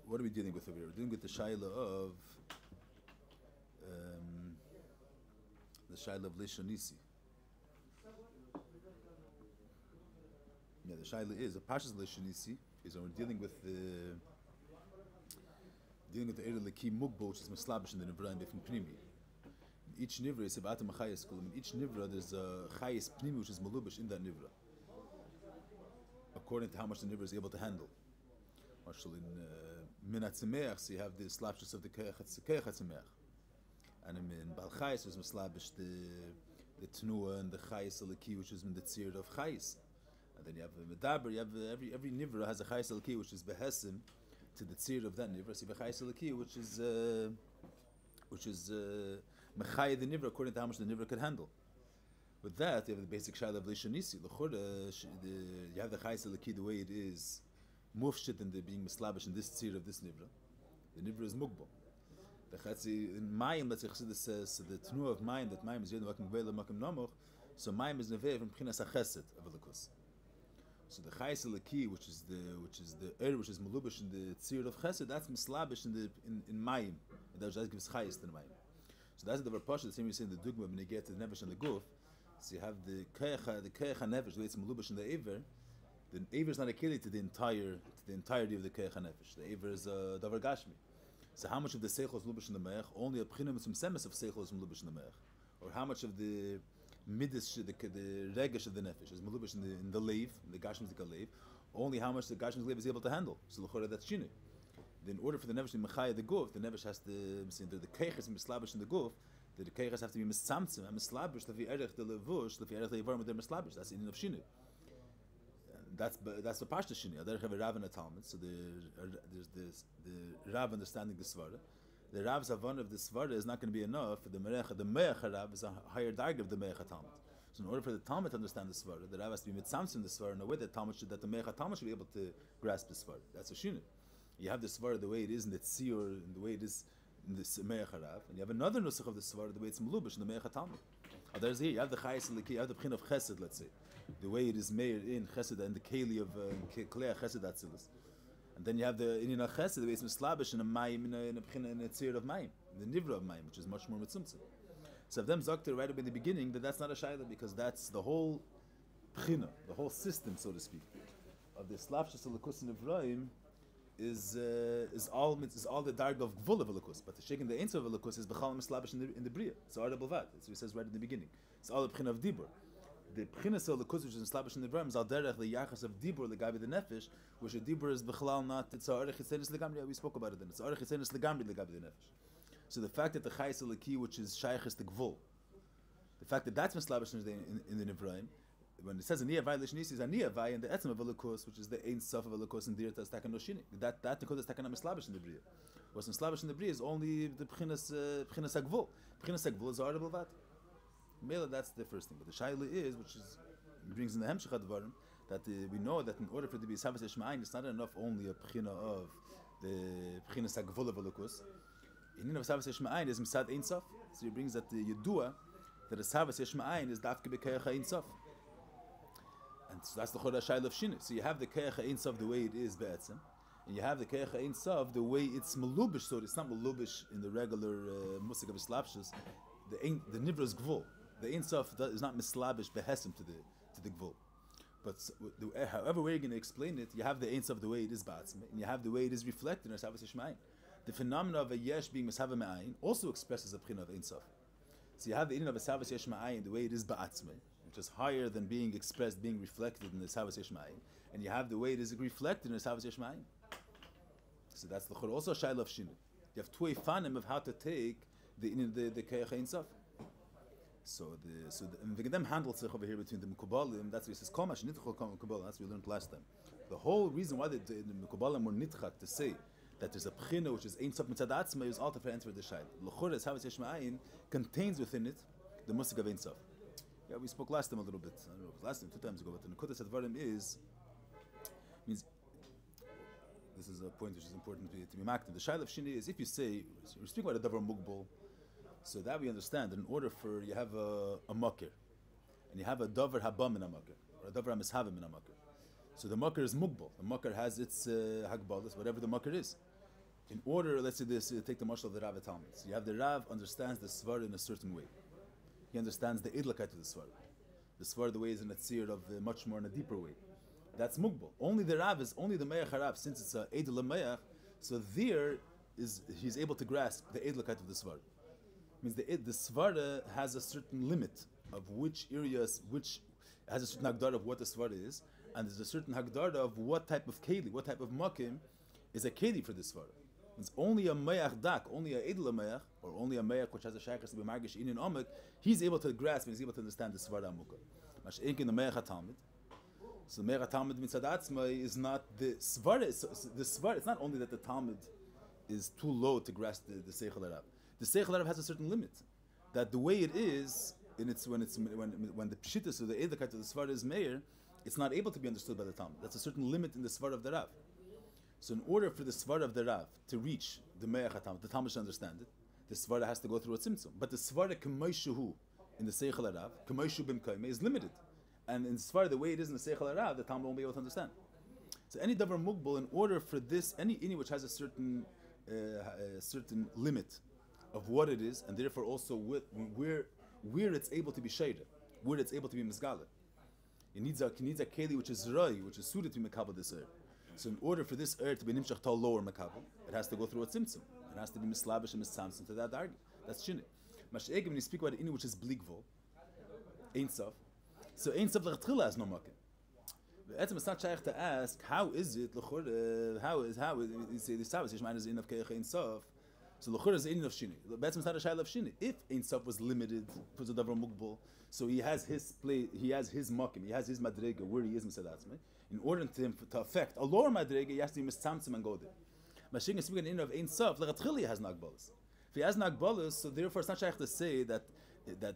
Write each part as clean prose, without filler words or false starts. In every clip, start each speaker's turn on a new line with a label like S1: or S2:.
S1: what are we dealing with over here? We're dealing with the shaila of Leshonisi. Yeah, the shaila is a pashas Leshonisi is when we're dealing with the area leki mugbo, which is maslabish in the nivra and bifin pnimi. In each nivra is about machayis kulam. In each nivra there's a chayis pnimi which is malubish in that nivra, according to how much the nivra is able to handle. Actually, in minat tzemeach, so you have the slapshus of the keich tzemeach, and in balchayis there's maslabish the tnua and the chayis aleki, which is in the tzir of chayis. And then you have medaber. You have every nivra has a chayis aleki, which is behesim to the tzir of that nivra. So you have a chayis aleki, which is mechayah the nivra according to how much the nivra could handle. With that, you have the basic shaila of Leshonisi. You have the chayis aleki the way it is, mufshit in the being mislabish in this tzir of this nivra. The nivra is mugbo. The chatzi in mayim, let's say Chassidus says, so the tnu of mayim, that mayim is yedin makim gveil makim namoch. So mayim is neveh from pchinas hachesed of elikus. So the chayis aleki, which is the which is malubish in the tzir of chesed, that's mislabish in mayim. And that just gives chayis to the mayim. So that's the verpasha. The same you say in the dugma when you get to the nevesh and the guf. So you have the keich nevesh, the way it's malubish in the aver. The aver is not a keli to the entirety of the keich nefesh. The aver is a davar gashmi. So how much of the seichel is malubish in the meich? Only a pchina mitzum semes of seichel is malubish in the meich. Or how much of the midas, the regesh of the nefesh is malubish in the leiv, in the gashmizik leiv? Only how much the gashmizik leiv is able to handle. So l'chora that's shini. Then in order for the nefesh to be mechaya the guf, the nefesh has to the keich is mislabish in the guf. The keiches have to be misamtzim and mislabish lefi erech the levush lefi erech the yivarim with their mislabish. That's in of shini. That's the pashta shini. There have a rav and a talmud. So there's the rav understanding the svara. The rav's havana of the svara is not going to be enough for the merecha. The merecha rav is a higher darg of the merecha talmud. So in order for the talmud to understand the svara, the rav has to be mitzamtzim the svara in a way that the merecha talmud should be able to grasp the svara. That's a shini. You have the svara the way it is in the tzir, and the way it is in the Me'ach Harav, and you have another nusach of the Svar, the way it's Melubish in the Me'ach Talmud. There's here, you have the Chayis Aleki, you have the Pchin of Chesed, let's say, the way it is Meir in Chesed and the Keli of Klei Chesed Atzilus. And then you have the Inyan Chesed, the way it's Mislabish in a Mayim, in a Pchin, in a Tzir of Mayim, the Nivra of Mayim, which is much more Mitzumtzim. So if them Zokter right up in the beginning, that's not a Shaila, because that's the whole Pchina, the whole system, so to speak, of the Slavshus Alakus and Evrahim, is all the darg of gvul of elikus, but the shaking the ain't of elikus is b'chal mislabish in the bria. It's all b'vad. That's what he says right in the beginning. It's all the pchin of dibur. The pchin of elikus which is mislabish in the bria is al derech the yachas of dibur legabi the nefesh, which the dibur is b'chalal not. It's arech chitzenis legamri. We spoke about it then. It's arech chitzenis legamri legabi the nefesh. So the fact that the chayis eliki, which is shaychis the gvul, the fact that that's mislabish in the nivraim. When it says Aniyah Vai Lishnis is Aniyah Vai and the Etzem of Elikus, which is the Ein Sof of Elikus and Dirta is Takan Noshini. That Nikud is Takan Mislabish in the Bria. What's Mislabish in the Bria is only the Pchinas Agvul. Pchinas Agvul is Arab Vat. Mela, that's the first thing. But the Shaila is, which is brings in the Hemshech Advarim, that we know that in order for it to be Savas Yeshma'ayin, it's not enough only a Pchina of the Pchinas Agvul of Elikus. In of Savas Yeshma'ayin is Misad Ein Sof. So he brings that the Yedua, that the Savas Yeshma'ayin is Dafke B'Keach Ein Sof. And so that's the Chodesh Shaila of Shinu. So you have the Keich Ein Sof the way it is Be'etzim, and you have the Keich Ein Sof the way it's Melubish. So it's not Melubish in the regular Musik of Islapshus. The Nivra is Gvul. The Ein Sof is not Mislabish Behesim to the Gvul. But however way you're going to explain it, you have the Ein Sof the way it is Ba'atzim, and you have the way it is reflected in Savas Yishma'ayin. The phenomena of a Yesh being Mishava Me'ayin also expresses a Pchina of Ein Sof. So you have the Inyan of a Savas Yishma'ayin the way it is Ba'atzim, which is higher than being expressed, being reflected in the Savas Yishma'ayin, and you have the way it is reflected in the Savas Yishma'ayin. So that's the Chor. Also Shaila of Shinu. You have two ifanim of how to take the Keich Ein Sof. So and we can then handle sich over here between the Mekubalim. That's what he says. Kol mash nitchak kol Mekubalim. That's what we learned last time. The whole reason why the Mekubalim were nitchak to say that there's a pchina which is Ein Sof mitzad atzma is all to answer the Shaila. L'chor is Savas Yishma'ayin contains within it the musik of Ein Sof. Yeah, we spoke last time a little bit. I don't know, last time, 2 times ago. But the Nekudas Advarim means this is a point which is important to be marked. The Shaila of Shini is if you say we're speaking about a davar mugbal, so that we understand that in order for you have a makir, and you have a davar habam in a makir, or a davar hamishavim in a makir. So the makir is mugbal. The makir has its hagbalas, whatever the makir is. in order, let's say this, take the mashal of the Rav Talmud. So you have the Rav understands the Svar in a certain way. He understands the Edlikeit of the Svar. The Svar, the way is in a tzir of much more in a deeper way. That's mugbal. Only the Rav is, only the Me'ach HaRav, since it's a Edel Me'ach, so there is, he's able to grasp the Edlikeit of the Svar. Means the Svara has a certain limit of which areas, which has a certain hagdara of what the Svara is, and there's a certain hagdara of what type of keli, what type of makim is a keli for this Svara. It's only a Me'ach Dak, only a Edel Me'ach, or only a Me'ach which has a Shaykhas to be Margish in Omek, he's able to grasp and he's able to understand the Svara Amukah. Mash in the Me'ach HaTalmud. So Me'ach HaTalmud mitzad atzma is not the Svara, the Svara, it's not only that the Talmud is too low to grasp the Seichel Arab. The Seichel Arab has a certain limit. That the way it is, when the Pshitas or the Edlikeit of the Svara is Meir, it's not able to be understood by the Talmud. That's a certain limit in the Svara of the Rav. So in order for the Svara of the Rav to reach the Me'ach HaTalmud, the Talmud should understand it, the Svara has to go through a tzimtzum. But the Svara K'moishuhu in the Seichel Arav, K'moishu b'm Kaime, is limited. And in Svara, the way it is in the Seichel Arav, the Talmud won't be able to understand. So any Davar Mugbal, in order for this, any which has a certain limit of what it is, and therefore also where it's able to be shayda, where it's able to be misgala. It needs a keli which is rai, which is suited to mekabel this earth. So in order for this earth to be nimshach tal lower mekabel, it has to go through a tzimtzum. It has to be mislabish and misamsim to that dargi. That's shinit. Mash'egim, when you speak about any which is bligvol, ein sof. So ein sof l'chatchila has no makim. It's not shaykh to ask how is it how is you say this Shabbos Yishmael is in of keich ein sof. So l'chur is in of shini. It's not a shayla of shini. If ein sof was limited for the davar mugbal, so he has his play, he has his makim, he has his madrega where he is misadatzme. In order to him to affect a lower madrega, he has to be misamtzim and go there. Mashing is speaking in of ein sof. L'chatchili has nagbalas. If he has nagbalas, so therefore it's not shaykh to say that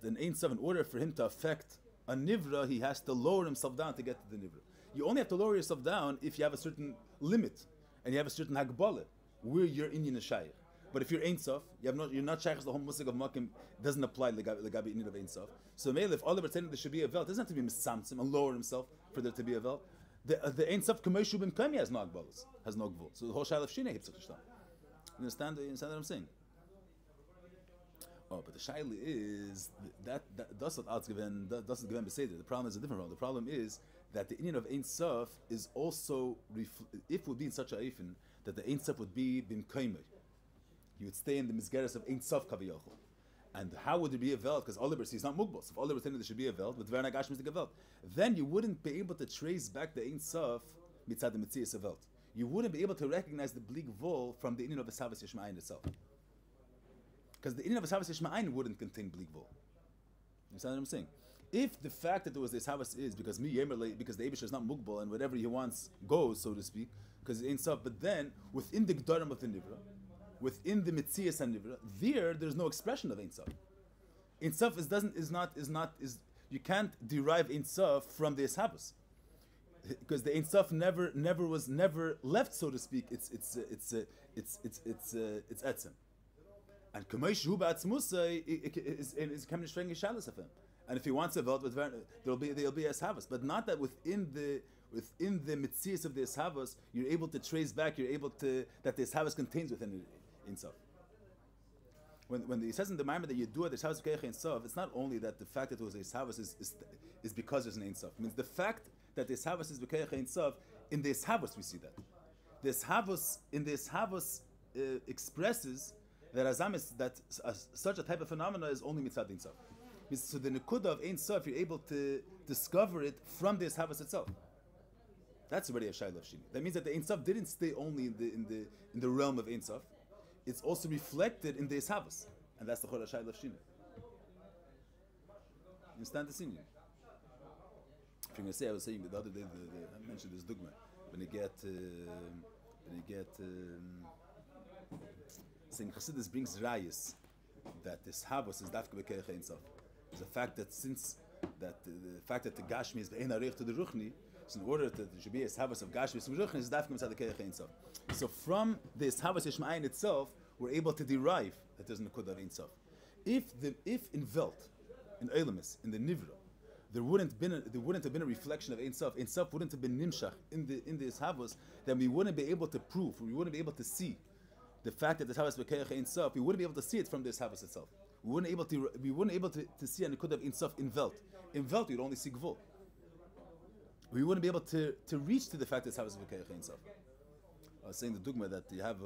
S1: an ein sof, in order for him to affect a nivra, he has to lower himself down to get to the nivra. You only have to lower yourself down if you have a certain limit and you have a certain hagbala where you're in shaykh. But if you're ein sof, you're not shaykh. The whole musik of makim doesn't apply legabi in of ein sof. So maybe if all of pretending there should be a vel, it doesn't have to be misamsim and lower himself for there to be a vel. The ein sof k'moshu b'm kami has no agbalas, has no gvul. So the whole shayla of shinei hiptzach shtam. You understand what I'm saying? Oh, but the shayla is that doesn't given beseder. The problem is a different problem. The problem is that the Indian of Ein Sof is also if would be in such a ifin that the Ein Sof would be bim kaimer. He would stay in the misgeres of Ein Sof kaviyachol. And how would there be a veld? Because Oliver says not mugbal. So if Oliver saying there should be a veld, but Verna Gashim is the veld, then you wouldn't be able to trace back the Ein Sof mitzad the mitzias veld. You wouldn't be able to recognize the blig vol from the Indian of Esavas Yishma'ayin itself. Because the Indian of Esavas Yishma'ayin wouldn't contain blig vol. You understand what I'm saying? If the fact that there was this Havas is because the Eibush is not mugbal and whatever he wants goes, so to speak, because it ain't sof, but then within the Gdarim of the Nivra, within the Mitzias and Nivra, there's no expression of Ein Sof. Ein Sof is you can't derive Ein Sof from the Eshavas. Because the Ein Sof never left, so to speak, it's etzem. And Kamesh Hu Ba'atzmusay is coming strong shalas of him. And if he wants a veld with there'll be eshavas, but not that within the mitzias of the eshavas you're able to trace back. You're able to that the eshavas contains within it in sof. When he says in the Maimon that you do it, the eshavas keich in sof, it's not only that the fact that it was a eshavas is because there's an ein sof. It means the fact that the eshavas is keich in sof in the eshavas we see that the eshavas in the eshavas expresses that azam is that such a type of phenomena is only mitzad ein sof. So the nekuda of Ein Sof, you're able to discover it from the Eshavas itself. That's already a shayla of shini. That means that the Ein Sof didn't stay only in the realm of Ein Sof. It's also reflected in the Eshavas, and that's the chol shayla of shini. You understand the scene? If you're going to say, I was saying the other day, I mentioned this dogma when you get saying Chassidus brings rayas that this Havas is dafka b'keich Ein Sof. Is the fact that the Gashmi is ve'en arich to the Ruchni, so in order that there should be a Eshavas of Gashmi from Ruchni, is dafka mitzad the keich Ein Sof. So from the Eshavas Yishma'ayin itself, we're able to derive that there's a Nekuda of Ein Sof. If in Velt, in Eilemis, in the Nivra, there wouldn't have been a reflection of Ein Sof wouldn't have been nimshach in the Eshavas, then we wouldn't be able to prove, we wouldn't be able to see the fact that the Havas Bekeach Ein Sof, we wouldn't be able to see it from this Havas itself. We wouldn't able to see and it could have Ein Sof in Welt. In Welt, we'd only see Gvul. We wouldn't be able to reach to the fact that it's Havas Bekeach Ein Sof. I was saying the dogma that you have,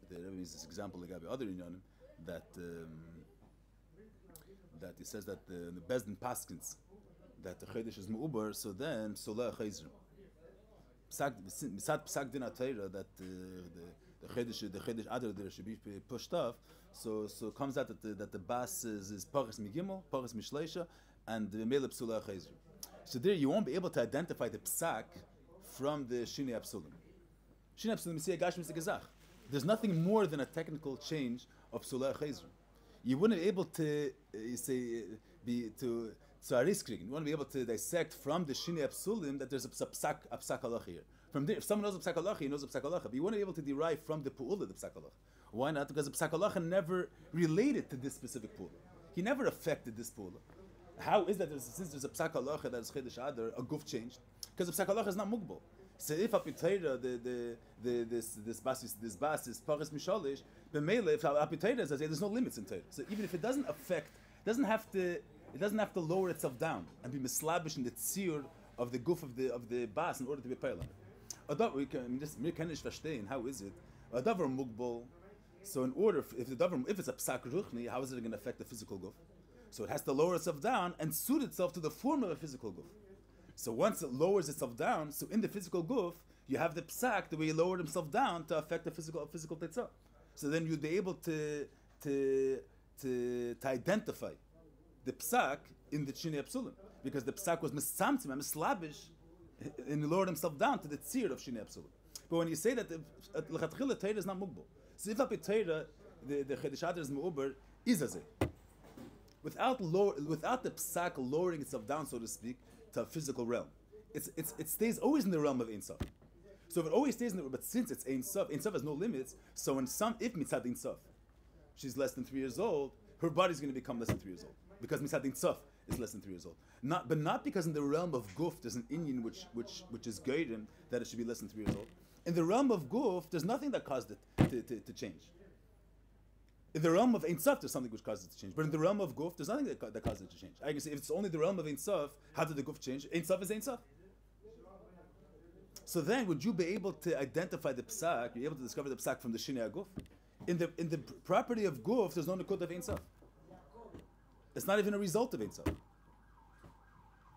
S1: there is this example like other Inyanim, that he says that the Bezdin Paskins, that the Chodesh is Me'ubar, so then Solah Chayzrim. Misad Psak Din HaTeira, that the Chodesh Adar there should be pushed off, so it comes out that the Bas is Paris Migimel, Paris Mishleisha, and the Meleb Solah Chayzrim. So there you won't be able to identify the Psak from the Shini Absolim. Shini Absolim, you see a Gashmis Gezach. There's nothing more than a technical change of Solah Chayzrim. You wouldn't be able to you want to be able to dissect from the Shini Absolim that there's a psak halacha here. From there, if someone knows a psak halacha, he knows a psak halacha. But you wouldn't be able to derive from the pu'ula the psak halacha. Why not? Because the psak halacha never related to this specific pu'ula. He never affected this pu'ula. How is that? Since there's a psak halacha that is chedesh adar, a guf changed? Because the psak halacha is not mugbal. So if apitayra this bas is paris mishalish, b'meila if apitayra is there's no limits in Torah. So even if it doesn't affect, it doesn't have to lower itself down and be mislabish in the tzir of the goof of the bas in order to be paylan. We can just verstehen. How is it? A davar mugbal. So in order, if it's a psak ruchni, how is it going to affect the physical goof? So it has to lower itself down and suit itself to the form of a physical goof. So once it lowers itself down, so in the physical goof, you have the psak the way he lowered himself down to affect the physical tetzah. So then you'd be able to identify the psak in the Shini Absolim, because the psak was misamtzim and mislabish, and he lowered himself down to the tzir of Shini Absolim. But when you say that the lechatchila Torah is not mugbal, so if a Torah the chedesh adar is me'uber is azeh, without the psak lowering itself down, so to speak, to a physical realm, it stays always in the realm of Ein Sof. So if it always stays in the, but since it's Ein Sof has no limits. So if mitzad Ein Sof, she's less than 3 years old, her body's going to become less than 3 years old, because mitzad Ein Sof is less than 3 years old. Not because in the realm of guf there's an Inyan which is geirim that it should be less than 3 years old. In the realm of guf, there's nothing that caused it to change. In the realm of Ein Sof, there's something which causes it to change. But in the realm of guf, there's nothing that causes it to change. I can say if it's only the realm of Ein Sof, how did the guf change? Ein Sof is Ein Sof. So then, would you be able to identify the psak? You're able to discover the psak from the Shinei HaGuf? In the property of guf, there's no nikud of Ein Sof. It's not even a result of Ein Sof. You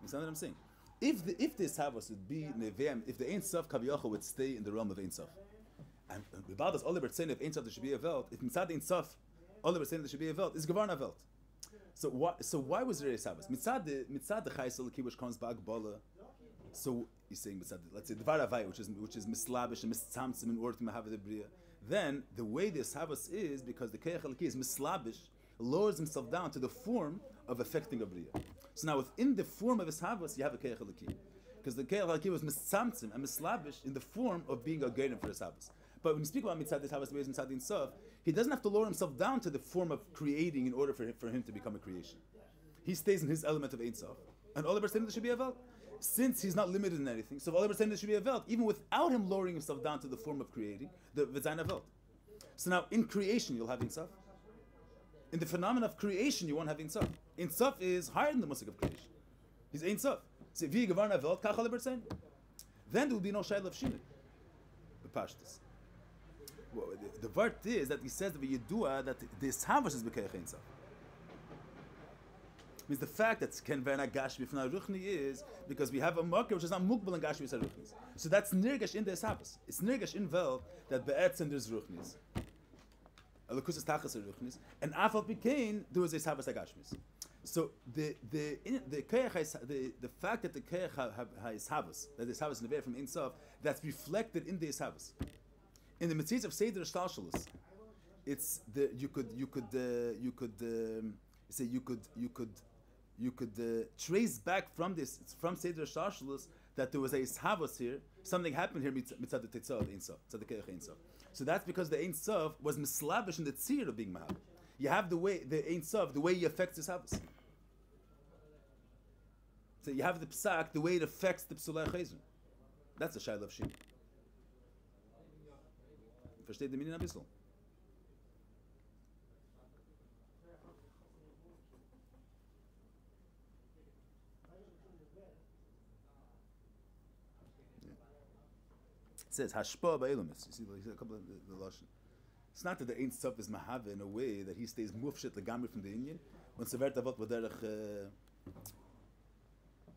S1: understand what I'm saying? If this havas would be neveim, if the Ein Sof kaviyachol would stay in the realm of Ein Sof, and about this Oliver saying if Ein Sof there should be a velt, if mitzad Ein Sof Oliver saying there should be a velt, is gevarna velt. So why was there a havas? Mitzad the chayes eliki which comes back bala. So he's saying mitzad, let's say dvar avai, which is mislabish and mitzamtzim in order to have the bria. Then the way this havas is because the keach eliki is mislabish, lowers himself down to the form of affecting a bria. So now within the form of his havas, you have a keach eliki, because the keach eliki was mitzamtzim and mislabish in the form of being a geirim for his havas. But when you speak about mitzad this havas the way mitzad Ein Sof, he doesn't have to lower himself down to the form of creating in order for him to become a creation. He stays in his element of Ein Sof, and all the there should be a velt. Since he's not limited in anything, so all the there should be a velt, even without him lowering himself down to the form of creating, the v'zayin velt. So now in creation you'll have Ein Sof. In the phenomenon of creation you won't have Ein Sof. Ein Sof is higher than the musik of creation. He's Ein Sof. So if he gevarna velt, kach all the then there will be no shayla of shinu. The pashtus. Well, the word is that he says that Yidua that this havas is b'keich Ein Sof. Means the fact that ken verna gashmi from ruchni is because we have a marker which is not mukbal and gashmi ruchnis. So that's nirgash in this havas. It's nirgash in Welt that be'etzem there's ruchnis. Alakus is tachas ruchnis, and afal pikein there was a havas agashmis. So the fact that the keich has havas, that this havas never from Ein Sof, that's reflected in this havas. In the mitzvahs of Seder Shtalshalos, it's the you could trace back from this from Seder Shtalshalos that there was a havas here. Something happened here mitzad the tetzah of Ein Sof, mitzad the keich Ein Sof. So that's because the Ein Sof was mislabish in the tzir of being mahab. You have the Ein Sof, the way he affects this havas. So you have the psak, the way it affects the psulei chayzim. That's the shayla of shini. Versteht die Minen ein bisschen? It says hashpa ba'elumis. You see a couple of the lashon. It's not that the Ein Sof is mahave in a way that he stays mufshit legamri from the Indian. When severt avot v'derech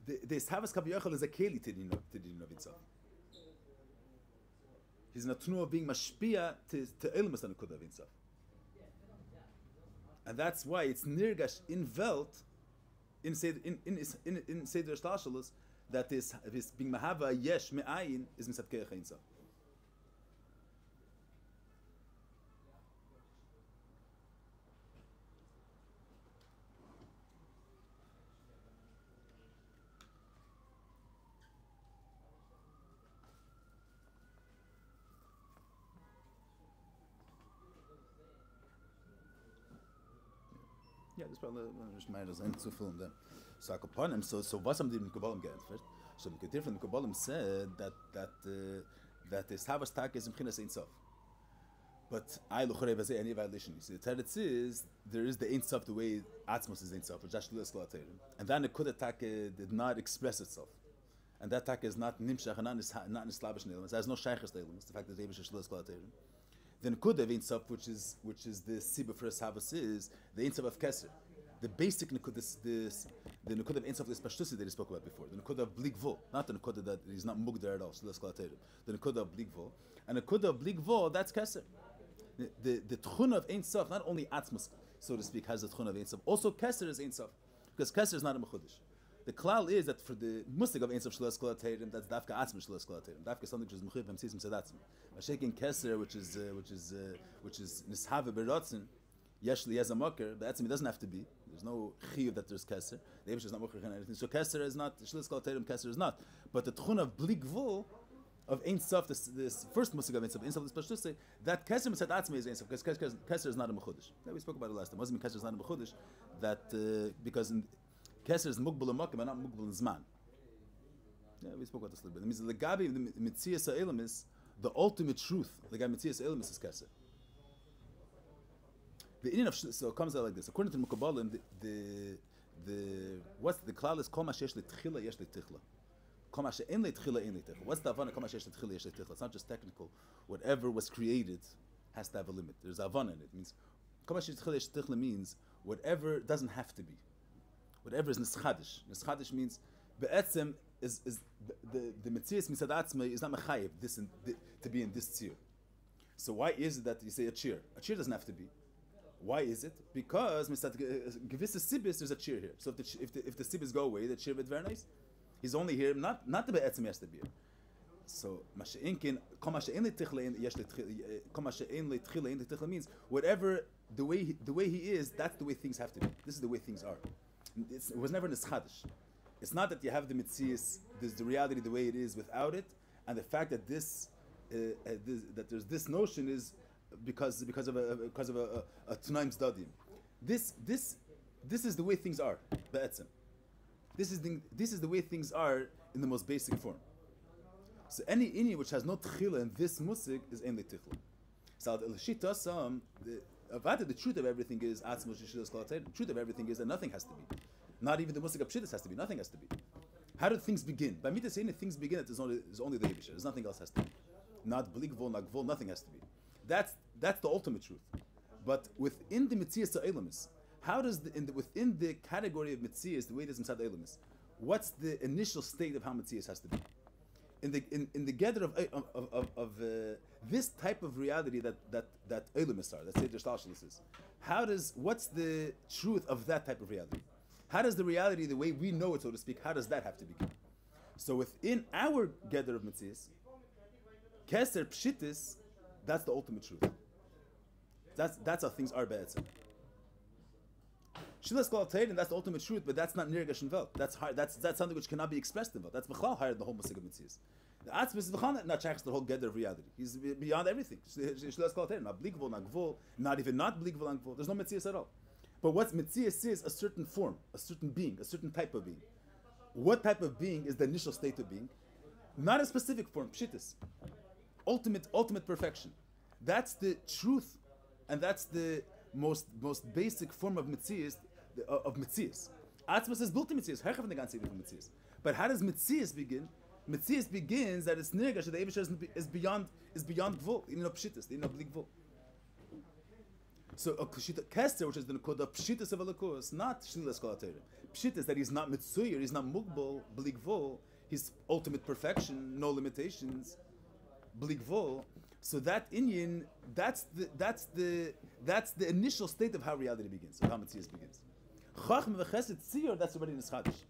S1: the Havas Kaviyachal is a keli to the din of itself. He's not of being mashpia to elumis on the kudah of itself. And that's why it's nirgash in Welt in Seder Shtashalos that this being mahava yesh me'ayin is misatkeach Ein Sof. Yeah, this probably just might as end to film them. So Kapanim, so what some didn't Kabbalim get first. So the different Kabbalim said that this Havas Tak is in Chinas Ein Sof. But I look at any violation. So the teretz is there is the Ein Sof the way Atzmos is Ein Sof, or Josh Lulas Kolaterim, and then the Kudah Tak did not express itself, and that Tak is not Nimshach and not in Slavish elements. There's no Shaykhs elements. The fact that David Lulas Kolaterim. Then Kudah Ein Sof, which is the Sibah for Havas is the Ein Sof of Keser. The basic Nekudah, the Nekudah of Ein Sof is Pashtusi that he spoke about before. The Nekudah of Blik Vo, not the Nekudah that he's not Mugdar at all. So let's call it the Nekudah of Blik Vo, and the Nekudah of Blik Vo, that's Keser. The Tchuna of Ein Sof, not only Atzmos, so to speak, has the Tchuna of Ein Sof. Also Keser is Ein Sof, because Keser is not a Mechudish. The klal is that for the musig of Ein Sof Shlos Kol HaTeirim, that's Dafka Atzmos Shlos Kol HaTeirim. Dafka is something which is Mechuv Hamsisim Sedatzim. Shaking Keser, which is Nishave Berotzen, Yesh Li Yeza Moker, but it doesn't have to be. There's no chiyuv that there's Keser. The Eibush is not Moker and everything. So Keser is not, Shlos Kol HaTeirim Keser is not. But the Tchun of Blik Vul, of Ein Sof, this first musig of Ein Sof, Ein Sof is Pashtusei, that Keser Mitzat Atzmei is Ein Sof, because Keser is not a Mechudish. We spoke about it last time. It doesn't mean Keser is not a Mechudish, that because in Keser is mugbal and makim, but not mugbal and zman. Yeah, we spoke about this a little bit. It means the Gabi, the Mitzias Ha'elamis, the ultimate truth, the Gabi Mitzias Ha'elamis is Keser. The Indian of so it comes out like this. According to the Mukabalim, what's the klal is kol ma sheyesh letchila yesh letichla. Kol ma she'en letchila ein letichla. What's the avana kol ma sheyesh letchila yesh letichla? It's not just technical. Whatever was created has to have a limit. There's avana in it. It means kol ma sheyesh letchila yesh letichla means whatever doesn't have to be. Whatever is nischadish. Nischadish means be'etzem is the metzias mitzad atzmei is not mechayev this to be in this tzir. So why is it that you say a cheer? A cheer doesn't have to be. Why is it? Because gewisse sibis there's a cheer here. So if the sibis go away, the cheer wird very nice. He's only here not the be'etzem has to be here. So masha'inkin kol masha'en le'tichla yesh le'tichla kol masha'en le'tichla ein le'tichla means whatever the way he is, that's the way things have to be. This is the way things are. It was never nischadish. It's not that you have the mitzias, there's the reality the way it is without it, and the fact that that there's this notion is because of a tnaim stadium. This is the way things are. Be'etzem. This is the way things are in the most basic form. So any inyan which has no tchila in this musik is ein letichla. So the truth of everything is the truth of everything is that nothing has to be. Not even the musik of pshittas has to be. Nothing has to be. How do things begin? By mitzvah saying things begin, it is only the Yebisha. There's nothing else has to be. Not blikvol, not gvol, nothing has to be. That's the ultimate truth. But within the mitzias ha'elamis, how does within the category of mitzias, the way it is inside the elamis, what's the initial state of how mitzias has to be? In the gather of this type of reality that elamis are, that Seder Shtalshalis is, what's the truth of that type of reality? How does the reality, the way we know it, so to speak, how does that have to begin? So within our gather of mitzias, keser pshitis, that's the ultimate truth. That's how things are be'etzem. Shilas kol and that's the ultimate truth, but that's not nirgash in Welt. That's hard. That's something which cannot be expressed in Welt. That's b'chlal higher than the whole musig of mitzias. The atzmis is b'chlal not shaykhs the whole gather of reality. He's beyond everything. Shilas kol not blikvol, not gvol, not even not blikvol, not gvol. There's no mitzias at all. But what mitzias is a certain form, a certain being, a certain type of being. What type of being is the initial state of being? Not a specific form, pshittis. Ultimate perfection. That's the truth, and that's the most basic form of Metzias, of Metzias. Atzmas is built in Metzias. Herchav in the ganze from Metzias. But how does Metzias begin? Metzias begins that it's nirgash, that the Eibusher is beyond Gvul, in no pshitas, in no blik Gvul. So a Kester, which is the Nekoda pshitas of Elokus, not Shlilas Kol HaTorah. Pshitas, that he's not Mitzuyer, he's not Mugbal, blik Gvul, his ultimate perfection, no limitations, blik Gvul. So that Inyan, that's the initial state of how reality begins, of how Metzias begins. Chachma v'chesed tziyur, that's already in the Chodesh.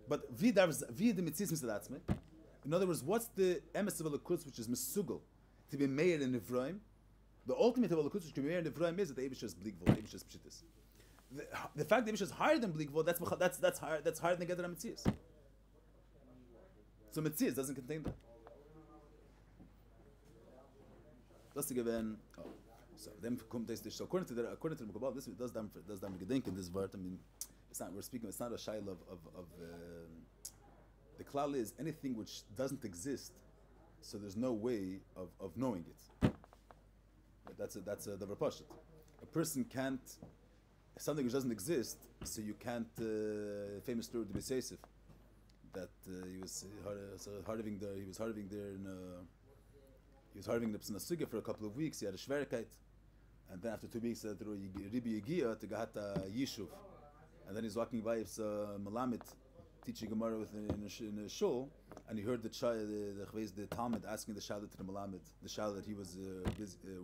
S1: But vi the Metzias misadatzme. In other words, what's the emes of Elokus, which is Mesugel, to be Meir in Nivroim? The ultimate of Elokus, which can be Meir in Nivroim, is that the Eibusher is blik Gvul, the Eibusher is pshitis. The fact that the Eibusher is higher than blik Gvul, that's higher than the Gedera Metzias. So Metzias doesn't contain that. So then according to the Mukabal, this does damn gedenken this word. I mean, it's not a shail of the klal is anything which doesn't exist, so there's no way of knowing it. That's the repashit. A person can't something which doesn't exist, so you can't. Famous story to be Beisesif that he was harving there. He was harving there in. He was harving the Psina for a couple of weeks. He had a Shverkeit. And then after 2 weeks, he had Ribi Yegia to Gahata Yishuv. And then he's walking by his Malamed, teaching Gemara in a shul. And he heard the Talmud asking the Shalat to the Malamed, the Shalat that he was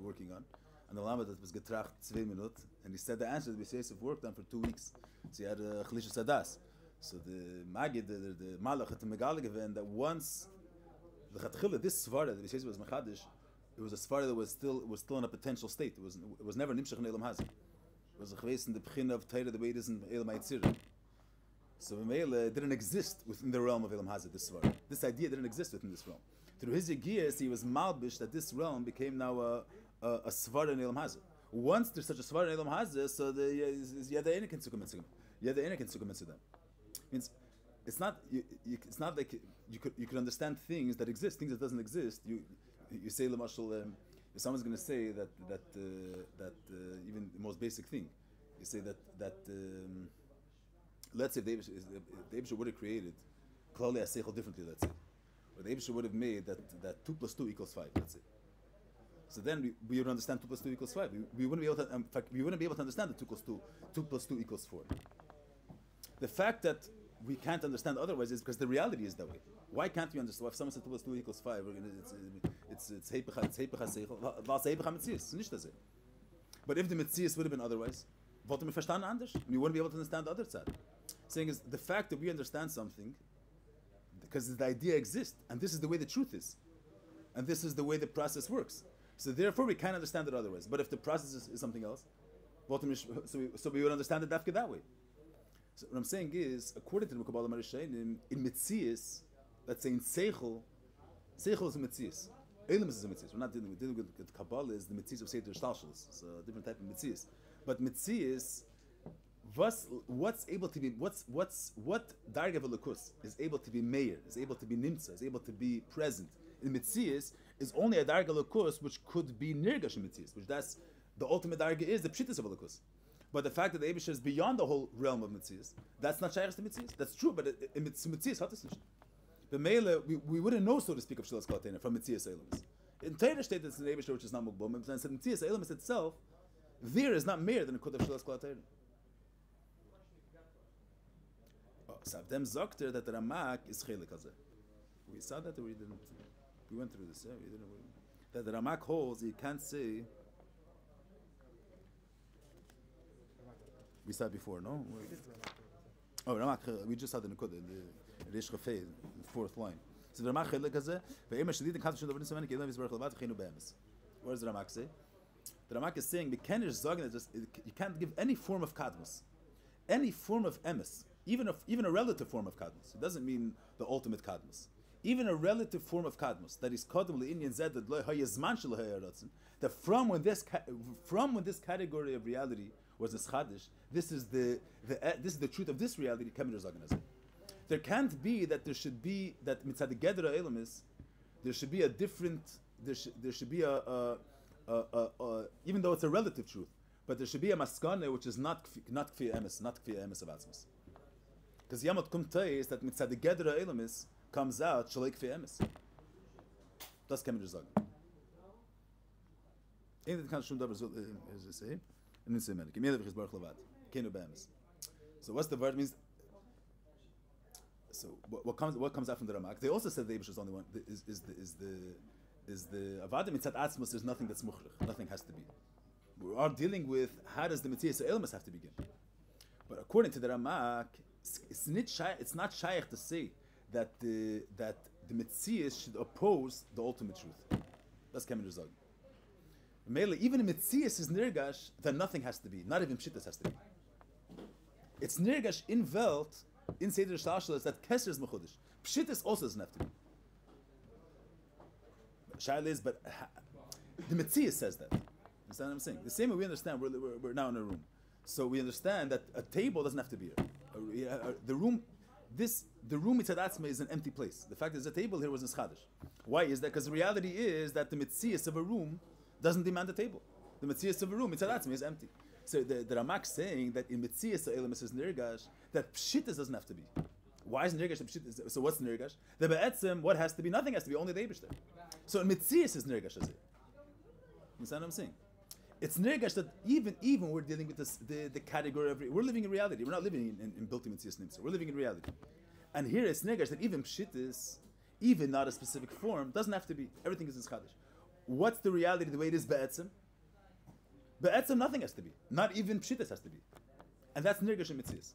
S1: working on. And the Malamed was getracht 2 minutes. And he said the answer that Beisesif worked on for 2 weeks. So he had a Chalisha Sadas. So the Magid, the Malach, had to Megali given that once. This svara that we say was mechadish, it was a svara that was still in a potential state. It was never nimshach in Elam Hazir. It was a chveis in the pchin of Torah the way it is in Elam Haitzir. So it didn't exist within the realm of Elam Hazir. This svara, this idea didn't exist within this realm. Through his yigiyas, he was malbish that this realm became now a svara in Elam Hazir. Once there's such a svara in Elam Hazir, so the yadaina can succumb to them. Yadaina can succumb to them. Means. It's not like you could understand things that exist, things that doesn't exist. You say lemashal, if someone's going to say that even the most basic thing, you say that let's say the Eibusher would have created klali aseichel differently. Let's say, or the Eibusher would have made that 2 + 2 = 5. Let's say. So then we would understand 2 + 2 = 5. We wouldn't be able to. In fact, we wouldn't be able to understand that 2 + 2 = 4. The fact that we can't understand otherwise is because the reality is that way. Why can't we understand? If someone says 2 + 2 = 5, it's heipecha seichel. Was heipecha metzias? Nicht das. But if the metzias would have been otherwise, wollten wir verstanden anders? We wouldn't be able to understand the other side. Saying is the fact that we understand something because the idea exists, and this is the way the truth is, and this is the way the process works. So therefore, we can't understand it otherwise. But if the process is something else, so we would understand it that way. So what I'm saying is, according to the Kabbalah Marishayim, in Metzias, let's say in Seichel is a Metzias. Elam is a Metzias. We're not dealing with Kabbalah, is the Metzias of Seder Shtalshalos. It's a different type of Metzias. But Metzias, what's able to be, what Darga Velakus is able to be Meir, is able to be Nimtza, is able to be present in Metzias, is only a Darga Velakus which could be Nirgash in Metzias, which that's the ultimate Darga is the Pshitas of Velakus. But the fact that the Eibusher is beyond the whole realm of Metzias, that's not Shayach to Metzias. That's true, but in Metzias, how to say the Mele, we wouldn't know, so to speak, of Shilas Kol HaTorah from Metzias Eilamis. In Torah state, it's an Eibusher which is not Mugbal, and in Metzias Eilamis itself, there is not more than a Kod of Shilas Kol HaTorah. So Avdem Zokter that the Ramak is Chelik Hazeh. We saw that or we didn't? We went through this, yeah? We didn't. That the Ramak holds, you can't say. We said before, no? Oh, Ramak, we just had the Nukud, the Rish Chafei, the 4th line. So the Ramak Chelik Hazeh, Ve'ema Shadid and Katzah Shem Davin Semenik Yedam Yisbarach Levat V'cheinu Be'emes. What does the Ramak say? The Ramak is saying, the Kenish Zogin, you can't give any form of Kadmus, any form of Emes, even a relative form of Kadmus. It doesn't mean the ultimate Kadmus. Even a relative form of Kadmus, that is Kodem Le'inyan Zed, that from when this category of reality was a Chodesh, this is the truth of this reality. There can't be that there should be that mitzad gedera elamis, there should be a different there should be a even though it's a relative truth, but there should be a maskane which is not kfi emes, not kfi emes of atzmos. Because Yamot Kumtei is that mitzad the gedra elamis comes out shalei kfi emes. Das kann man sagen. Ain't kann schon da as I say. And it's a man. Gemele v'chis baruch levad. Kenu be'emes. So what's the word means? So what comes out from the Ramak? They also said the Eibush is only one. Is the Avad mitzad atzmos? There's nothing that's muchlich. Nothing has to be. We are dealing with how does the Metzias Elmas have to begin. But according to the Ramak, it's not shaykh to say that the Metzias should oppose the ultimate truth. That's Kemen Rizog. Even in Metzias is nirgash that nothing has to be. Not even Pshittas has to be. It's nirgash in Welt, in Seder Shlashal, that Keser is Mechudish. Pshittas also doesn't have to be. Shaila is, but the Metzias says that. Understand what I'm saying? The same way we understand, we're now in a room. So we understand that a table doesn't have to be here. The room mitzad atzma is an empty place. The fact that there's a table here was in Chadash. Why is that? Because the reality is that the mitzias of a room doesn't demand a table. The mitzias of a room, mitzad atzma, is empty. So the Ramak saying that in mitzias elamis is nirgash, that pshittas doesn't have to be. Why is nirgash and pshittas? So what's nirgash? The be'etzem, what has to be? Nothing has to be, only the Eibishter. So in mitzias is nirgash, as it. Understand what I'm saying? It's nirgash that even we're dealing with the category of we're living in reality. We're not living in built-in mitzias nimsa. We're living in reality, and here it's nirgash that even pshittas, even not a specific form, doesn't have to be. Everything is in chadash. What's the reality? The way it is be'etzem. Be'etzem, nothing has to be. Not even pshittas has to be, and that's nirgash in mitzias.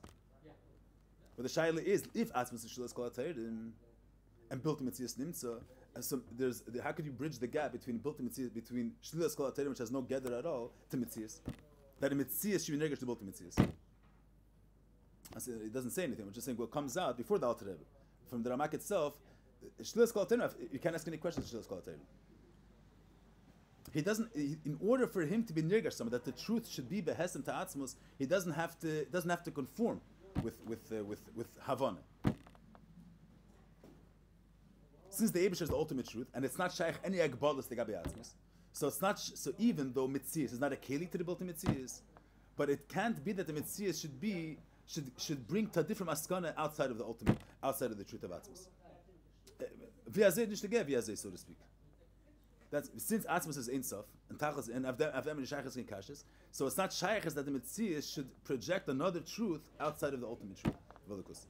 S1: But the shaila is if atzmas is shilas kol ha'teirim and built-in mitzias nimsa. So how could you bridge the gap between built mitzias, between shlilas kol ha'teirim, which has no gather at all, to mitzias? That in mitzias should be negative to built mitzias. It doesn't say anything. We're just saying what comes out before the Alter Rebbe. From the Ramak itself, shlilas kol ha'teirim, you can't ask any questions. Shlilas kol ha'teirim. He doesn't. In order for him to be nirgash, someone that the truth should be behesem to atzmos, he doesn't have to conform with Havana. Since the Eibush is the ultimate truth, and it's not shaykh any agbalas the gabi atzmos, so it's not. So even though mitzias is not a keli to the built mitzias, but it can't be that the mitzias should bring to a different askana outside of the ultimate, outside of the truth of atzmos. V'yazeh nish legeh v'yazeh, so to speak. That's since atzmos is ein sof and tachas and avdem and shaykhs and kashas, so it's not shaykhs that the mitzias should project another truth outside of the ultimate truth. V'likus.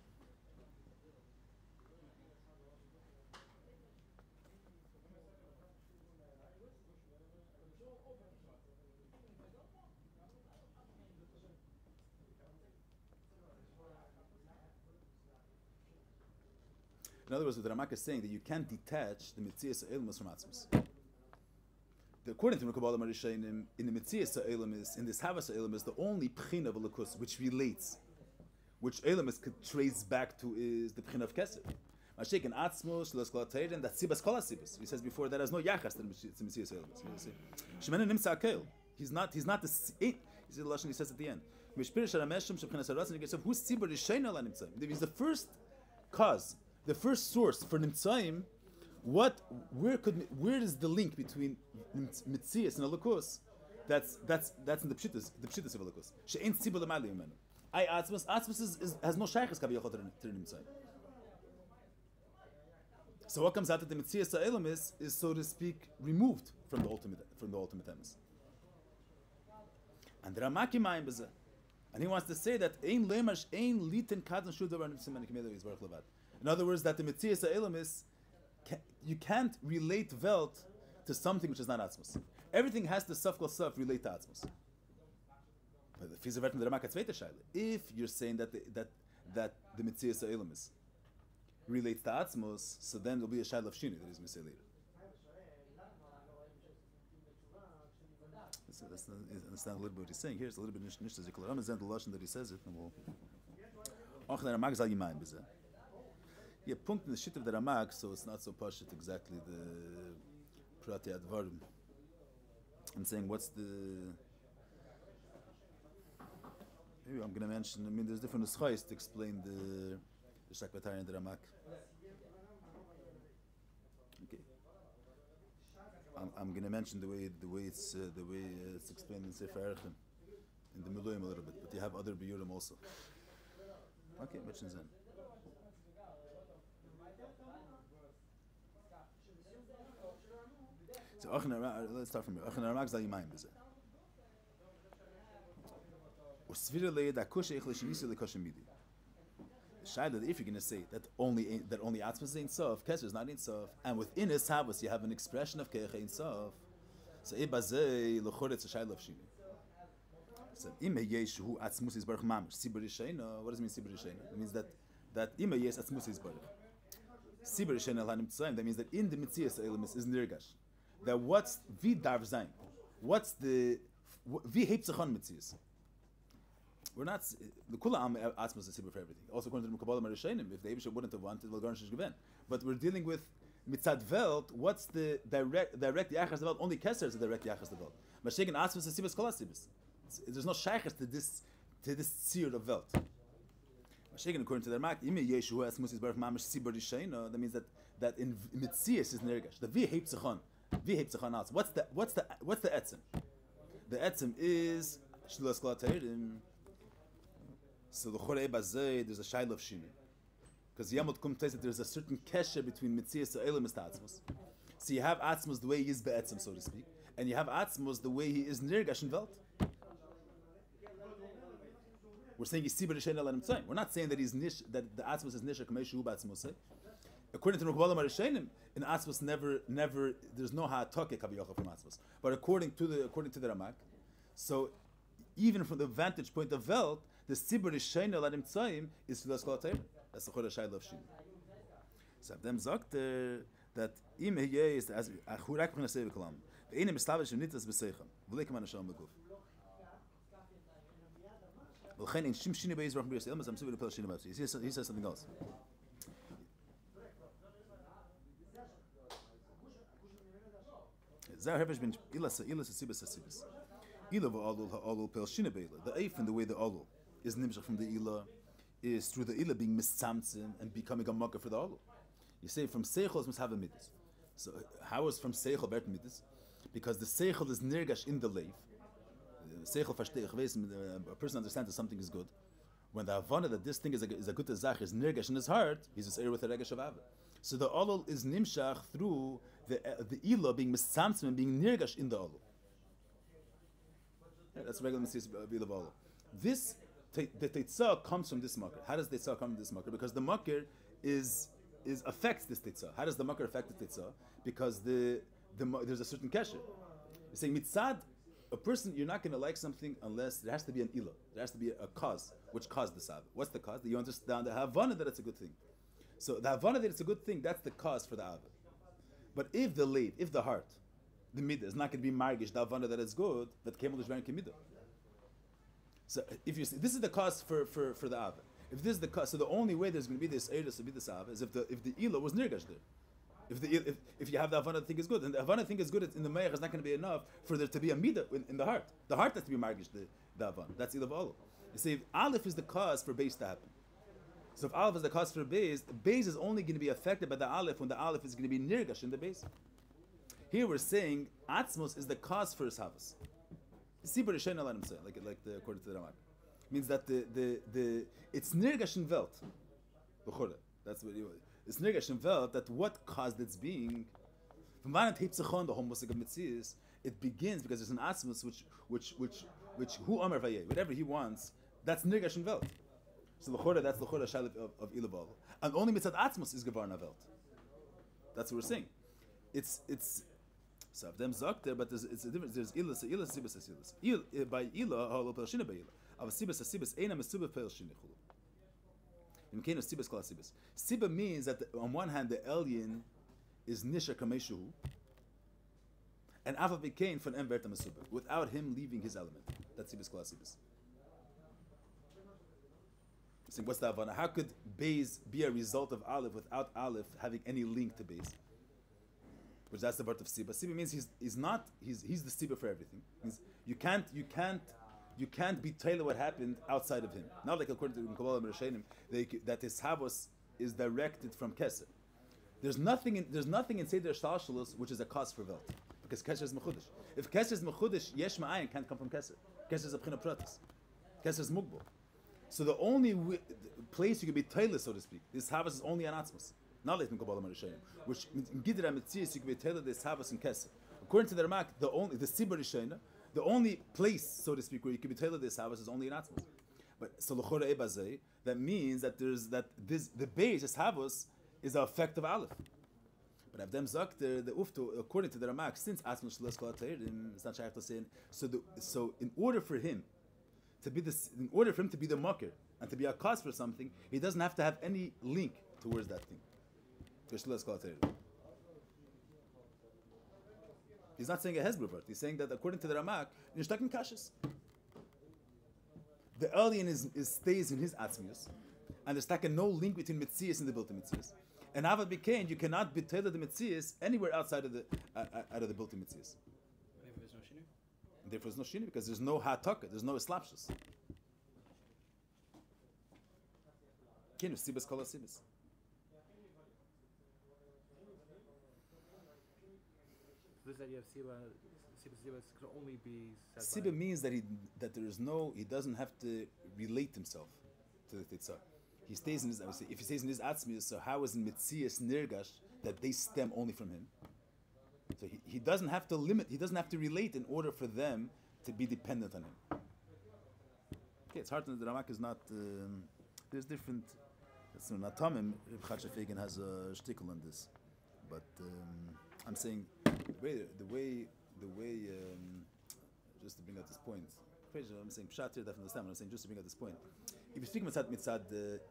S1: In other words, what the Ramak is saying that you can't detach the mitzias ha'elamis from atzmos. According to Mekabbalah Marishayim, in the mitzias ha'elamis, in this havas ha'elamis, the only pchina of elikus which relates, which elamis could trace back to, is the pchina of keser. Mashik in atzmos, shlos kol ha'teirim, that's sibas kol ha'sibas. He says before that has no yachas to the mitzias ha'elamis. Shemena nimsa akel. He's not the. He says at the end. Who's He's the first cause. The first source for nimtzaim, where is the link between mitzias and elikos? That's in the pshittas of elikos. She'ein tzibur l'mali imenu. Atzmos has no shaychus kaviyachol to nimtzaim. So what comes out that the mitzias ha'elam is, so to speak, removed from the ultimate emes. And the Ramak imayim b'zeh, and he wants to say that ein lemash ein liten kadan shudavar nimtzim nikmelu yizbarach levad. In other words, that the mitzias ha'elam is, you can't relate Welt to something which is not atzmos. Everything has to self relate to atzmos. But the Fizavert and the Ramak Tzveita Shaila, if you're saying that the mitzias ha'elam is relates to atzmos, so then there'll be a Shaila of Shini that he's going to say later. So that's understand a little bit what he's saying here. It's a little bit nishta zikla ramazan the lashon that he says it, and we'll. Och the Ramak zal yimayim b'zeh. Yeah, punkt in the shit of the Ramak, so it's not so pashut exactly the prati advarim. I'm saying what's the. Maybe I'm going to mention. I mean, there's different nuschais to explain the Shakvatari and the Ramak. Okay. I'm going to mention the way it's explained in Sefer Erechim, in the Miluim a little bit, but you have other Biyurim also. Okay, mentions in. So let's start from here. If you're going to say that only Atzmas is Ein Sof, Kesser is not Ein Sof, and within his Havas you have an expression of Keich Ein Sof, so Ibazei L'chor it's a Shayla of Shini. So Ima Yeshu Atzmus is Baruch Mamish Sibur Yisheina. What does it mean Sibur Yisheina? It means that Ima Yes Atzmus is Baruch Sibur Yisheina Lanim Tzayim. That means that in the Mitzias Elimus is Nirgash. That what's Vi Darv Zayin? What's the Vi Heipzachon Mitzias? We're not the Kula Am Atzmas is Sibur for everything. Also according to the Kabbalah Marishenim, if the Eibusha wouldn't have wanted, well Garnish Given. But we're dealing with Mitzad Welt. What's the direct Yachas Welt? Only Kesser is the direct Yachas Welt. Mashiach Atzmas is Sibur Kolas Sibur. There's no shaykhs to this tzir of Welt. Mashiach, according to the Ramak, Ime Yeshu Atzmus is Baruch Mamish Sibur Yisheina. That means that in Mitzias is Nergash. The Vi Heipzachon Atzmas. What's the etzem? The etzem is Shlilas Kol HaTeirim. So the Chorei Bazei, there's a Shayla of Shini. Because Yamot Kum says that there's a certain kesher between Mitzias and Elam Atzmus. So you have Atzmus the way he is be'etzem, so to speak, and you have Atzmus the way he is Nergash in Welt. We're saying he's Sibur Yisheina Lanim Tzayim. We're not saying that that the Atzmus is Nisha Kameshu Ba'atzmus. According to the Kabbalah Marishenim, in Atzmus never there's no Ha'atoke Kaviyocha from Atzmus. But according to the Ramak, so even from the vantage point of Welt, the Sibur Yisheina Lanim Tzayim is Filas Kol HaTeirim. That's the Chodesh Shayla of Shini. So Abdem sagt that Im Heye is as Achurak B'nei Sevi Kalam. Ve'enim Mislavish V'nitas B'Seicham. V'leikim Anasham B'Guf. He says something else. The Eif and the way the Olul is nimshach from the Ila is through the Ila being misamtzim and becoming a makkah for the Olul. You say from Seichel must have a midas. So how is from Seichel bert midas? Because the Seichel is nirgash in the leif. Seichel verstehe, a person understands that something is good. When the Havana that this thing is a good zach is nirgash in his heart, he's a seir with a regash of Ava. So the Olul is nimshach through the Ila being misamtzim and being nirgash in the Olul. Yeah, that's regular Mesias Bil of Olul. This the Teitzah comes from this makar. How does the Teitzah come from this makar? Because the makar affects this Teitzah. How does the makar affect the Teitzah? Because there's a certain kesher. You're saying mitzad, a person, you're not going to like something unless there has to be an ilah. There has to be a cause, which caused the sav. What's the cause? That you understand the havana that it's a good thing. So the havana that it's a good thing, that's the cause for the av. But if the leib, if the heart, the midah is not going to be margish, the havana that it's good, that kemul ishvarim kemidah. So if you see, this is the cause for the av. If this is the cause, so the only way there's going to be this eirus to be the sav is if the ilah was nirgash there. If you have the Havana thing is good, and the Havana thing is good in the Meir is not going to be enough for there to be a midah in the heart. The heart has to be margish the Havana. That's Ilav Olav. You see, if Aleph is the cause for base to happen. So if Aleph is the cause for base, the base is only going to be affected by the Aleph when the Aleph is going to be nirgash in the base. Here we're saying Atzmos is the cause for his Havas. Sibur Yisheina Lanim Tzayim, according to the Ramak, means that the it's nirgash in Welt. That's what you. It's nirgash in Welt that what caused its being. From the whole musik of Metzius, it begins because there's an Atzmos which who Amar Vayeh, whatever he wants, that's nirgash in Welt. So that's the Chora Shalif of Ilaval. And only Mitzad Atzmos is Gevarna Welt. That's what we're saying. It's so of them Zakter, but it's a difference. There's Ila, Sibas, Silas. By Ila, Halo Pelshina by Ila. Av Sibas, Eina Mesuba Pelshina Chulu. In Kano Sibas Kala Sibas. Siba means that on one hand the alien is Nisha Kameshu, and Ava became from Emberta Mesuba, without him leaving his element. That's Sibas Kala Sibas. So what's the Havana? How could Beis be a result of Aleph without Aleph having any link to Beis? Which that's the part of Siba. Siba means he's the Siba for everything. Means you can't be Taylor what happened outside of him. Not like according to Kabbalah Merashenim that his Havos is directed from Keser. There's nothing in Seder Shtalshalos which is a cause for Welt. because Kesser is Mechudesh. If Kesser is Mechudesh, Yesh Ma'ayin can't come from Kesser. Kesser is a Pchina Pratis. Kesser is Mugbal. So the only place you can be Taylor, so to speak, this Havas is only an Atzmos. Not like Kabbalah Marishayim. Which in Gidra Metzias you can be Taylor, this Havas and Kesser. According to the Ramak, the Sibur Rishayna, the only place, so to speak, where you can be Taylor, this Havas is only an Atzmos. But so L'chora Ebazei, that means that the base, this Havas, is the effect of Aleph. But Avdem Zak, the Uftu, according to the Ramak, since Atzmos Shlos Kol HaTeirim, it's not Shaykh to say, so in order for him to be the Makir and to be a cause for something, he doesn't have to have any link towards that thing. To Shlos Kol HaTeirim. He's not saying a Hezbollah. He's saying that according to the Ramak, you're stuck in Kashas. The alien stays in his Atzmius, and there's like no link between Metzias and the built-in Metzias. And Avad became, you cannot be tailored the Metzias anywhere outside of the built-in Metzias. Therefore, there's no Shini because there's no Hataka, there's no Islapshus. Kinu Sibas Kol Sibas.
S2: This idea of Siba could only be said
S1: Siba means that he doesn't have to relate himself to the Titzah. He stays in his, I would say, if he stays in his Atzmius, so how is in Metzias Nirgash that they stem only from him? So he doesn't have to limit, he doesn't have to relate in order for them to be dependent on him. Okay, it's hard to know, the Ramak is not, there's different, so Natamim, Reb Chatzah Feigen has a shtickle on this, but I'm saying, the way, just to bring out this point, I'm saying Pshat here, definitely understand, but I'm saying just to bring out this point. If you speak mitzad,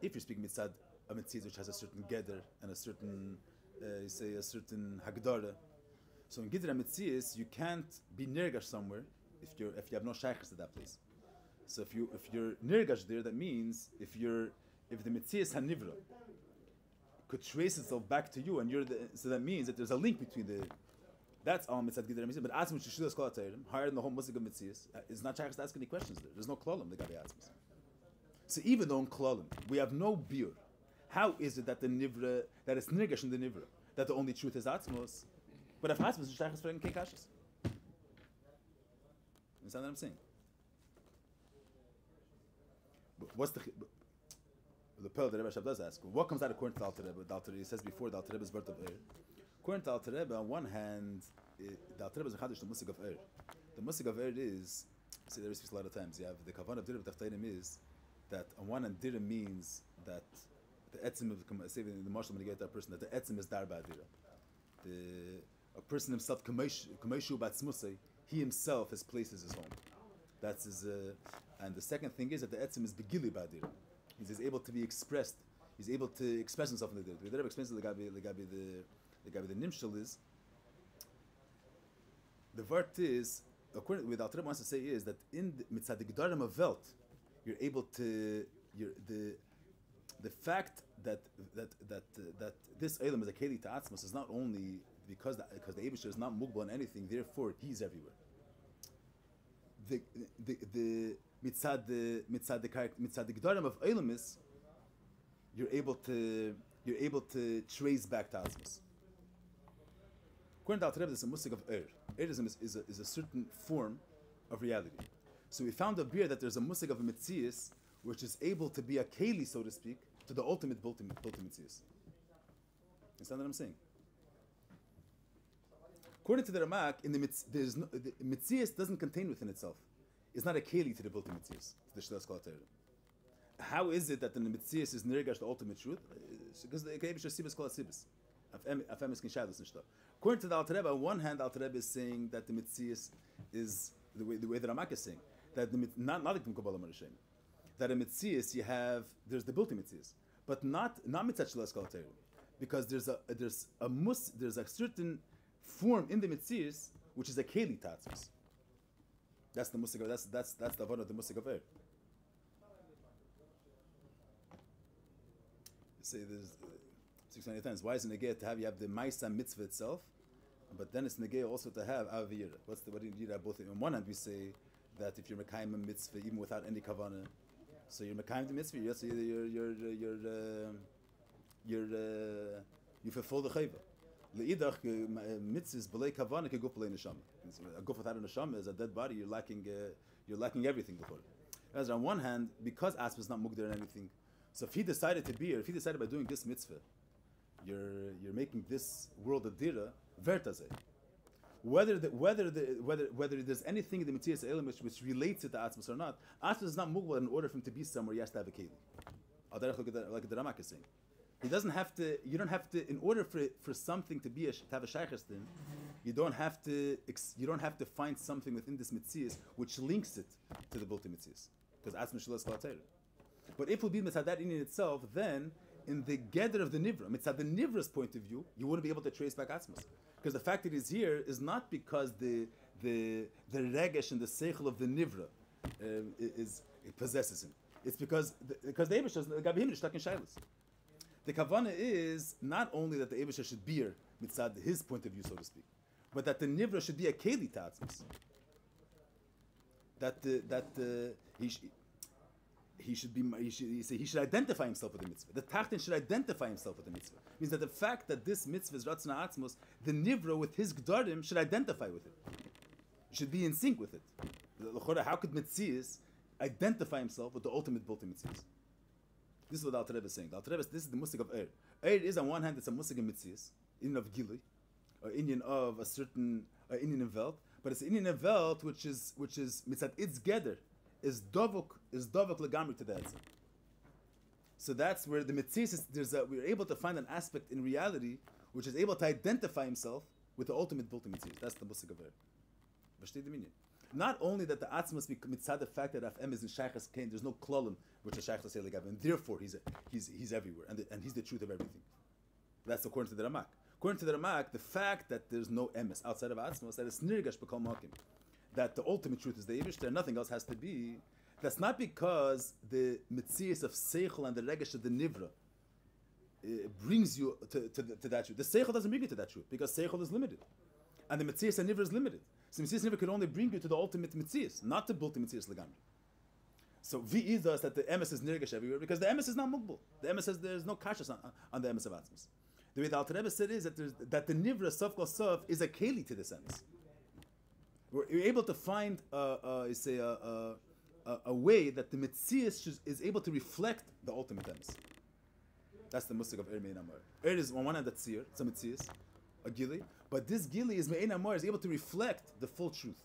S1: if you speak mitzad a mitzvah which has a certain geder and a certain, you say a certain hagdara, so in geder mitzvahs you can't be nirgash somewhere if you have no shaykhs to that place. So if you're nirgash there, that means if the mitzvahs hanivra could trace itself back to you, and so that means that there's a link between that's all mitzad geder mitzvah. But atzmus shishul kol hatayrim, higher than the whole musik of mitzvahs, is not shaykhs to ask any questions there. There's no klolim the gabi atzmus. So even though in Klolim we have no beer, how is it that that it's nirgash in the nivra, that the only truth is Atzmos, but if Atzmos is shaykhs for kekashas? You understand what I'm saying? But what's the pearl that Rebbe Shab does ask? What comes out according to the Alter Rebbe? The Alter Rebbe says before the Alter Rebbe is birth of Er. According to the Alter Rebbe, on one hand, the Alter Rebbe is a chadish the musik of Er. The musik of Er is, see, there speaks a lot of times. You have the kavan of Dirib Taftainim is that on one hand, Dira means that the etzim of the marshal when you get that person, that the etzim is darba Dira. A person himself, Kameshu Batzmusay, he himself has places his home. That's his. And the second thing is that the etzim is begili badira. He's able to be expressed. He's able to express himself in the Dira. The Rebbe explains the Gabi the Nimshal is. The word is, according to what Alter Rebbe wants to say, is that in mitzad gedarim of Welt, you're able to the fact that this Eilam is a Keli to Atzmos is not only because the Eibusher is not Mugba on anything, therefore he's everywhere. The mitzad the Gedarim of Eilam is you're able to trace back to Atzmos. According to Alter Rebbe, there's a musik of Er. Erism is a certain form of reality. So we found a beer that there's a musik of a mitzias which is able to be a keli, so to speak, to the ultimate built mitzias. Understand what I'm saying? According to the Ramak, in the mitzias doesn't contain within itself. It's not a keli to the built mitzias, to the shlas kol hatayrim. How is it that the mitzias is nirgash the ultimate truth? Because the Keibish Sibas kol Sibas. According to the Alter Rebbe, on one hand, Alter Rebbe is saying that the mitzias is the way the Ramak is saying that not like the Kabbalah Marishayim, that in mitzias there's the built-in mitzias, but not mitzat shlas kol hatayrim, because there's a certain form in the mitzias which is a keli tatzos. That's the musik. That's the one of the musik of Er. You say there's 600 times. Why is it negay to have you have the ma'isa mitzvah itself, but then it's negay also to have avir? What do you need? Both. On one hand, we say that if you're mekayim a mitzvah even without any kavanah, so you're mekayim the mitzvah. You fulfill the chayva. Leidach mitzvahs b'lei kavana keguf b'lei neshama. A guf without a neshama is a dead body. You're lacking everything. As on one hand, because Asma is not mugdar in anything, so if he decided to be, or if he decided by doing this mitzvah, you're making this world a dira vertazeh. Whether there's anything in the Mitzvah's Elam which relates it to Atzmas or not, Atzmas is not mugdar in order for him to be somewhere. He has to have a keli. Like the Ramak is saying. He doesn't have to. You don't have to. In order for something to be to have a shaykhus din, you don't have to find something within this mitzvahs which links it to the built mitzvahs, because atzma shelo skalateira. But if it would be mitzvah that in itself, then in the gather of the nivra, mitzvah the nivra's point of view, you wouldn't be able to trace back atzmas, because the fact that he's here is not because the regesh and the seichel of the nivra it possesses him. It's because the Eibush is gabihim stuck in shaylas. The kavana is not only that the Eibush should bear mitzad his point of view, so to speak, but that the nivra should be a keli ta'atzmas. He should identify himself with the mitzvah. The tachtin should identify himself with the mitzvah. Means that the fact that this mitzvah is ratzna atzmos, the nivra with his gdarim should identify with it. Should be in sync with it. How could mitzias identify himself with the ultimate built mitzvahs? This is what the Alter Rebbe is saying. The Alter Rebbe, this is the musik of Eir is on one hand, it's a musik of mitzias, Indian of Gilui, or Indian of a certain Indian of Welt, but it's an Indian of Welt which is mitzat its gather is dovuk legamri to that. So that's where the mitzias is. We're able to find an aspect in reality which is able to identify himself with the ultimate built mitzias. That's the musik of Eir. Versteht the meaning? Not only that the atzma must be mitzad the fact that Afem is in shaychas kain, there's no klolim which a shaychas say legav, and therefore he's everywhere, and he's the truth of everything. That's according to the Ramak. According to the Ramak, the fact that there's no emes outside of atzma, that it's nirgash b'kol makim, that the ultimate truth is the Eibush, there nothing else has to be. That's not because the mitzias of seichel and the regesh of the nivra brings you to that truth. The seichel doesn't bring you to that truth because seichel is limited, and the mitzias and nivra is limited. So Mitzias never could only bring you to the ultimate Mitzias, not to build the Mitzias Legamri. So V does that the emes is nirgash everywhere because the emes is not mukbul. The emes says there's no kashas on the emes of Atzmas. The way the Alter Rebbe said is that the nivra sof kol sof is a keli to this emes. We're able to find a way that the Mitzias is able to reflect the ultimate emes. That's the musik of Er Mein Amar. Er is on one hand that's tzir, it's a Mitzias, a gili, but this gili is Me'ein Amar, is able to reflect the full truth.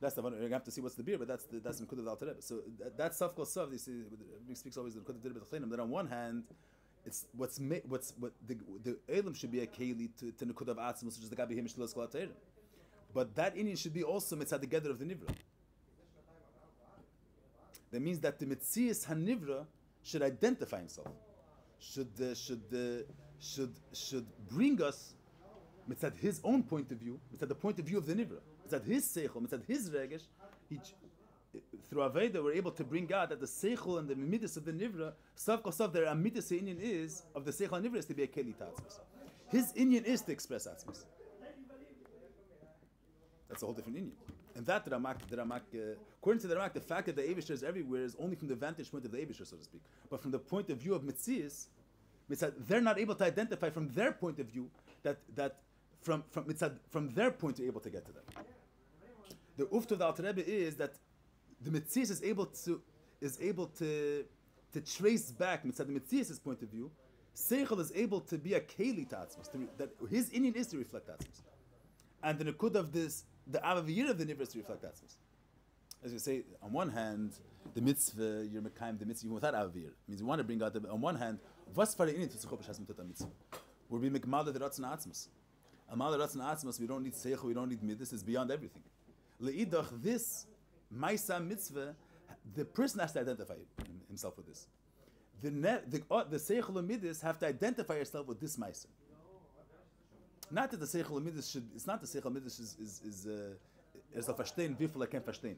S1: That's the one. You're gonna have to see what's the beer, but that's the Nekudah of the Alter Rebbe. So that's Saf Kol Saf. You see, he speaks always the Nekudah of the Rebbe. That on one hand, it's what the Elam should be a keli to Nekudah of Atzmos, which is the Gabi Himish Los Kol. But that Indian should be also mitzad the gather of the Nivra. That means that the Mitzias HaNivra should identify himself, should bring us mitzad his own point of view, mitzad the point of view of the Nivra, mitzad his seichel, mitzad his regesh. Through Aveda, we're able to bring out that the seichel and the midas of the Nivra, sav kol sav, their midas Indian is of the seichel and Nivra is to be a keli ta'atzmos. His Indian is to express atzmos. That's a whole different Indian. And that the Ramak, according to the Ramak, the fact that the Eibusher is everywhere is only from the vantage point of the Eibusher, so to speak. But from the point of view of Mitzias, they're not able to identify from their point of view that from their point they're able to get to that. The ufta of the Alter Rebbe is that the Mitzias is able to trace back mitzad the Mitzias' point of view. Seichel is able to be a keli ta'atzmos, that his Indian is to reflect atzmos, and the nekud of this, the avavir of the nivra is to reflect atzmos. As you say, on one hand, the mitzvah you're mekayim the mitzvah even without avavir means you want to bring out on one hand vas far in to has mitzvah. We're being mekmal the ratzon atzmos. Amal ratzon atzmos. We don't need seichel. We don't need midas. It's beyond everything. Leidach this Maisa mitzvah, the person has to identify himself with this. The seichel and midas have to identify yourself with this Maisa. Not that the seichel and midas should. It's not the seichel and midas is a verstehen wie viel can verstehen.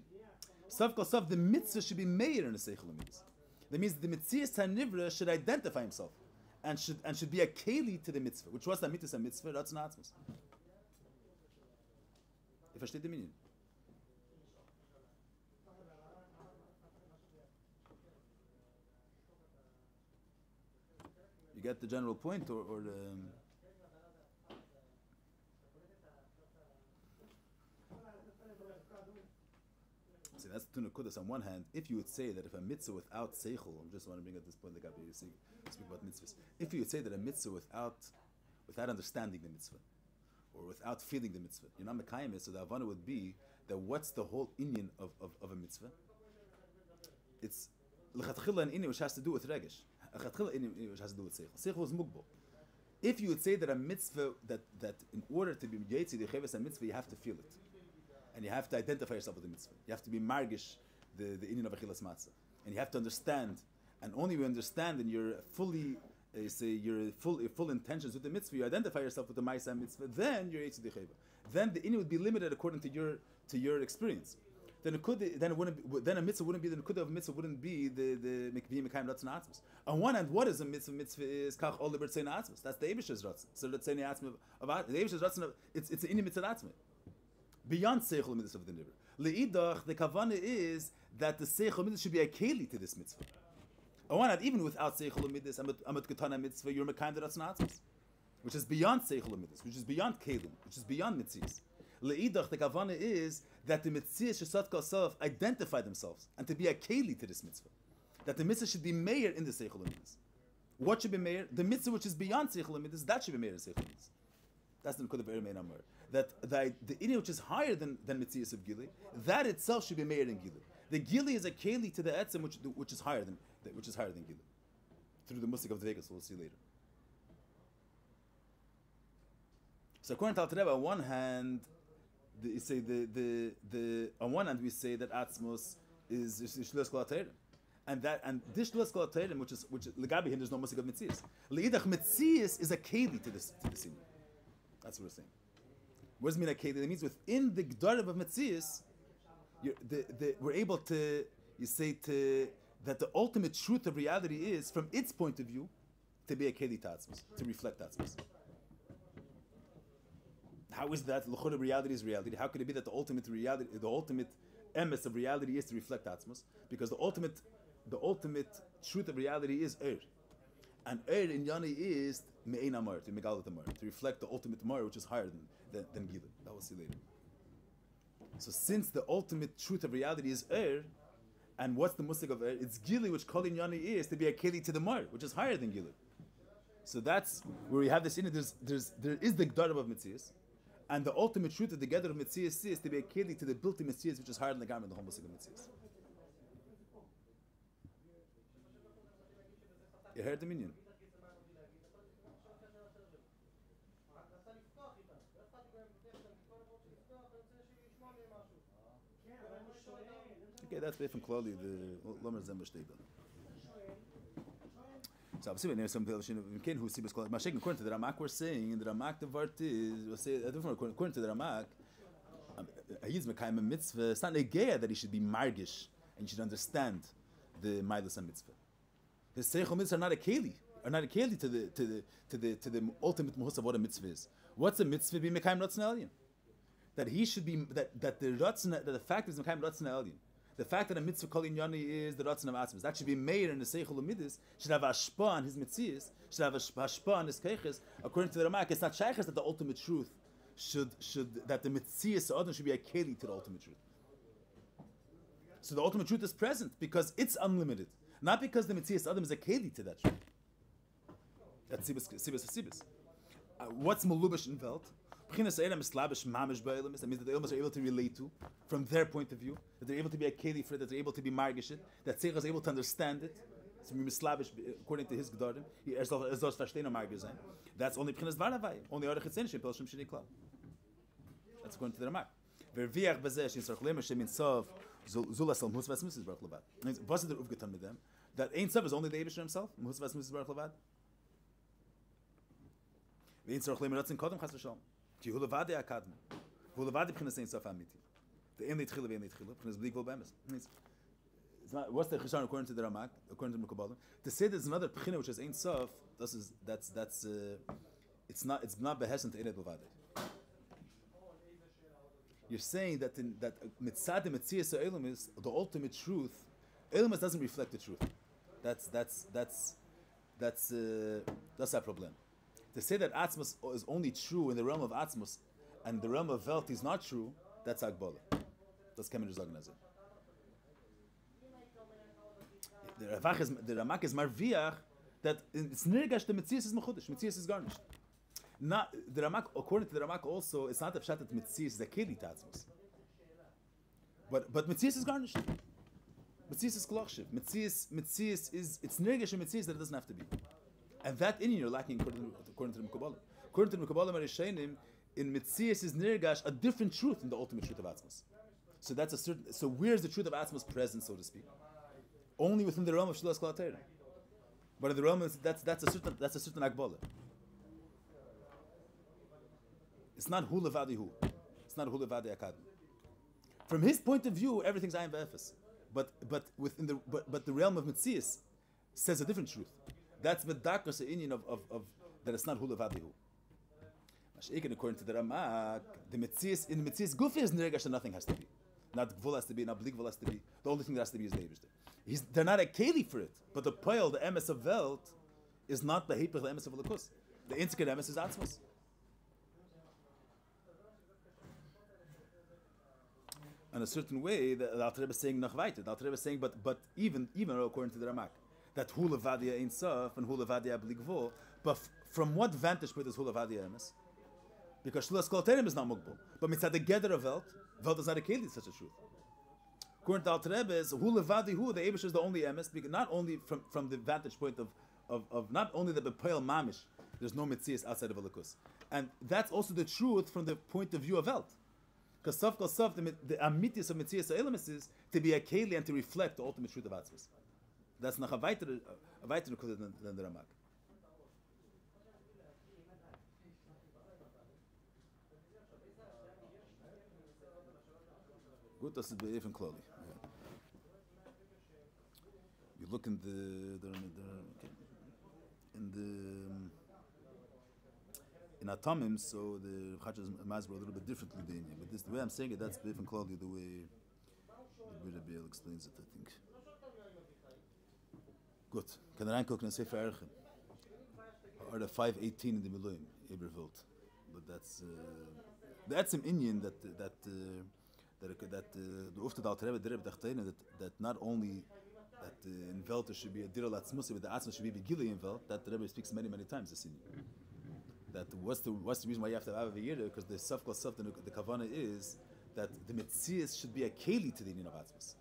S1: Sav kol sav, the mitzvah should be Meir in the seichel and midas. That means the mitzias hanivra should identify himself and should be a keli to the mitzvah, which was the mitzvah that's not atzmos. You versteht the meaning? You get the general point, or the... See, that's the Kudas. On one hand, if you would say that if a mitzvah without seichel, I just want to bring up this point that you speak about mitzvahs. If you would say that a mitzvah without understanding the mitzvah, or without feeling the mitzvah, you're not mekayim it, so the havana would be that what's the whole inyan of a mitzvah? It's lechatchila an inyan which has to do with regesh. Lechatchila inyan which has to do with seichel. Seichel is mugbal. If you would say that a mitzvah, that in order to be yetzi the cheves a mitzvah, you have to feel it. And you have to identify yourself with the mitzvah. You have to be margish, the inyan of achilas matzah. And you have to understand. And only when you understand and you're fully, your full intentions with the mitzvah, you identify yourself with the ma'isa mitzvah, then you're yetzi decheva. Then the inyan would be limited according to your experience. Then a mitzvah wouldn't be the nekuda of a mitzvah wouldn't be the mekvim mekayim ratzon atzmos. On one hand, what is a mitzvah? Mitzvah is kach ol liber tzei atzmos. That's the Eibishter's ratzon. So the tzei atzmos of the Eibishter's ratzon. It's an inyan mitzvah atzmos. Beyond seichel mitzvah of the nivra. Leidach, the kavana is that the seichel mitzvah should be a keli to this mitzvah. On one hand, even without seichel mitzvah, amat ketana mitzvah, you're mekayim ratzon atzmos, which is beyond seichel mitzvah, which is beyond kelim, which is beyond mitzvahs. Leidach, the kavana is that the mitzvahs should self identify themselves and to be a keli to this mitzvah. That the mitzvah should be meir in the seichel mitzvah. What should be meir? The mitzvah which is beyond seichel mitzvah, that should be meir in seichel mitzvah. That's the nekuda of Meir Amar. That the inyan which is higher than mitzvahs of gili, that itself should be meir in gili. The gili is a keli to the etzem which is higher than gili. Through the musik of the Vegas, we'll see later. So according to Alter Rebbe, on one hand, on one hand we say that atzmos is shluas kol ateirim, and this shluas kol ateirim, which legabi him, there's no musik of mitzvahs. Leidach mitzvahs is a keli to this inyan. That's what we're saying. What does it mean a keli? It means within the gdarim of mitzvahs, we're able to that the ultimate truth of reality is, from its point of view, to be a keli to atzmos, to reflect atzmos. How is that? L'chora reality is reality. How could it be that the ultimate reality, the ultimate emes of reality is to reflect atzmos? Because the ultimate truth of reality is and in Yani is me'ein amar, to megalit amar, to reflect the ultimate amar, which is higher than Gila. That we'll see later. So since the ultimate truth of reality is and what's the musik of it's Gili, which kol in Yani is to be a keli to the mar, which is higher than Gila. So that's where we have this in it. There is the gdarim of mitzvahs, and the ultimate truth of the gather of mitzvahs is to be a keli to the built-in mitzvahs, which is higher than the garment, the whole musik of mitzvahs. You heard the minion? Okay, that's from Klali, the Lomer Zemba Shteiba. So I'm saying some people who see Mashik, according to the Ramak, we're saying in the Ramak the Vart is we'll say a different according to the Ramak. He's mekayim a mitzvah. It's not negeya that he should be margish and he should understand the midas and mitzvah. His seichel mitzvah are not a keli to the ultimate muhus of what a mitzvah is. What's a mitzvah? Be mekayim ratzon elyon. That he should be that the fact is mekayim ratzon elyon. The fact that a mitzvah kol inyani is the ratzon of atzmos, that should be made in the seichel midas, should have ashpa on his mitzvahs, should have ashpa on his keiches. According to the Ramak, it's not shaykhs that the ultimate truth should that the mitzvahs adam should be a keli to the ultimate truth. So the ultimate truth is present because it's unlimited, not because the mitzvahs adam is a keli to that truth. That's sibis. What's malubish in Welt? That means that the ilmas are able to relate to, from their point of view, that they're able to be a keli for it, that they're able to be margish it, that Seichel is able to understand it. So mislabish according to his gedarim, that's only Pchinas Varavai, only Arach Etzein Shem Pelshim Shini Klal. That's according to the Ramak. Verviach bazeh shin sarch lemer shem insav zulas al muhus vasmus barach levad. Was it the uvgetan with them? That Ein Sav is only the Eibusher himself. Muhus vasmus barach levad. Vein sarch lemer ratzin kodem chas v'shalom. Ki hu levad akadm. Hu levad Pchinas Ein Sav amiti. The Ein Leitchila ve'Ein Leitchila. Pchinas b'li kol b'emes. What's the Chishon according to the Ramak? According to the Mekabalim, to say there's another Pchina which is Ein Sof, it's not beheshen to Ered B'vadei. You're saying that mitzad the Metzias Elam is the ultimate truth. Elam doesn't reflect the truth. That's our problem. To say that Atzmos is only true in the realm of Atzmos and the realm of Welt is not true, that's Agbala. That's Kemen Rizagnazer. the Ramak is marviach that it's nirgash the Metzias is mechudesh. Metzias is garnished. Not the Ramak, according to the Ramak, also it's not the pshat that Metzias is a keli tatzmus. But Metzias is garnished. Metzias is klochshiv. Metzias is it's nirgash and Metzias that it doesn't have to be. And that in you're lacking according to the Mekabbalah. According to the Mekabbalah Marishenim, in Metzias is nirgash a different truth than the ultimate truth of Atzmos. So that's a certain. So where's the truth of Atzmos present, so to speak? Only within the realm of Shlos Kol HaTorah. But in the realm of that's a certain Akbalah. It's not hu levadi hu. It's not hu levadi akad. From his point of view, everything's ayin ve'efes. But within the realm of Metzias says a different truth. That's medakas inyan of that it's not hu levadi hu. Masha'ik, according to the Ramak, the Metzias in Metzias gufi is nirgash that nothing has to be. Not gvul has to be, not blik gvul has to be. The only thing that has to be is the Eibishter. They're not a keli for it, but the poil, the emes of Welt, is not the hepech, the emes of Elikus. The intricate emes is Atzmos. In a certain way, the Alter Rebbe is saying noch weiter. The Alter Rebbe is saying, but even according to the Ramak, that hu levadia ein sof and hu levadia bli gvul, but from what vantage point is hu levadia emes? Because Shlos Kol HaTorah is not mugbal. But mitzad the gather of Welt is not a keli, such a truth. According to Alter Rebbe, is hu levadi hu, the Eibush is the only emes, because not only from the vantage point of not only the bepoel mamish, there's no mitzias outside of Elikus. And that's also the truth from the point of view of Welt. Because Sof Kol Sof, the amitis of mitzias elemis is to be a keli and to reflect the ultimate truth of Atzmos. That's noch a weiter than the Ramak. Good, das ist even clearly. You look in in Atomim, so the Chachas Mazber a little bit differently than you. But this, the way I'm saying it, that's even clearly the way the Rebbe explains it, I think. Good. Can I reingucken in Sefer Erchen? Or the 518 in the Miloim, Eberwild. But that's an Indian that the Ufta Dal Terebe Dereb Dachtene that not only that in Welt there should be a Direl Atzmus, but the Atzmus should be Begili in Welt. That the Rebbe speaks many times. This Indian. That what's the reason why you have to have a year? Because the Saf Kol Saf, the Kavanah is that the Metzias should be a Keli to the Indian of Atzmus.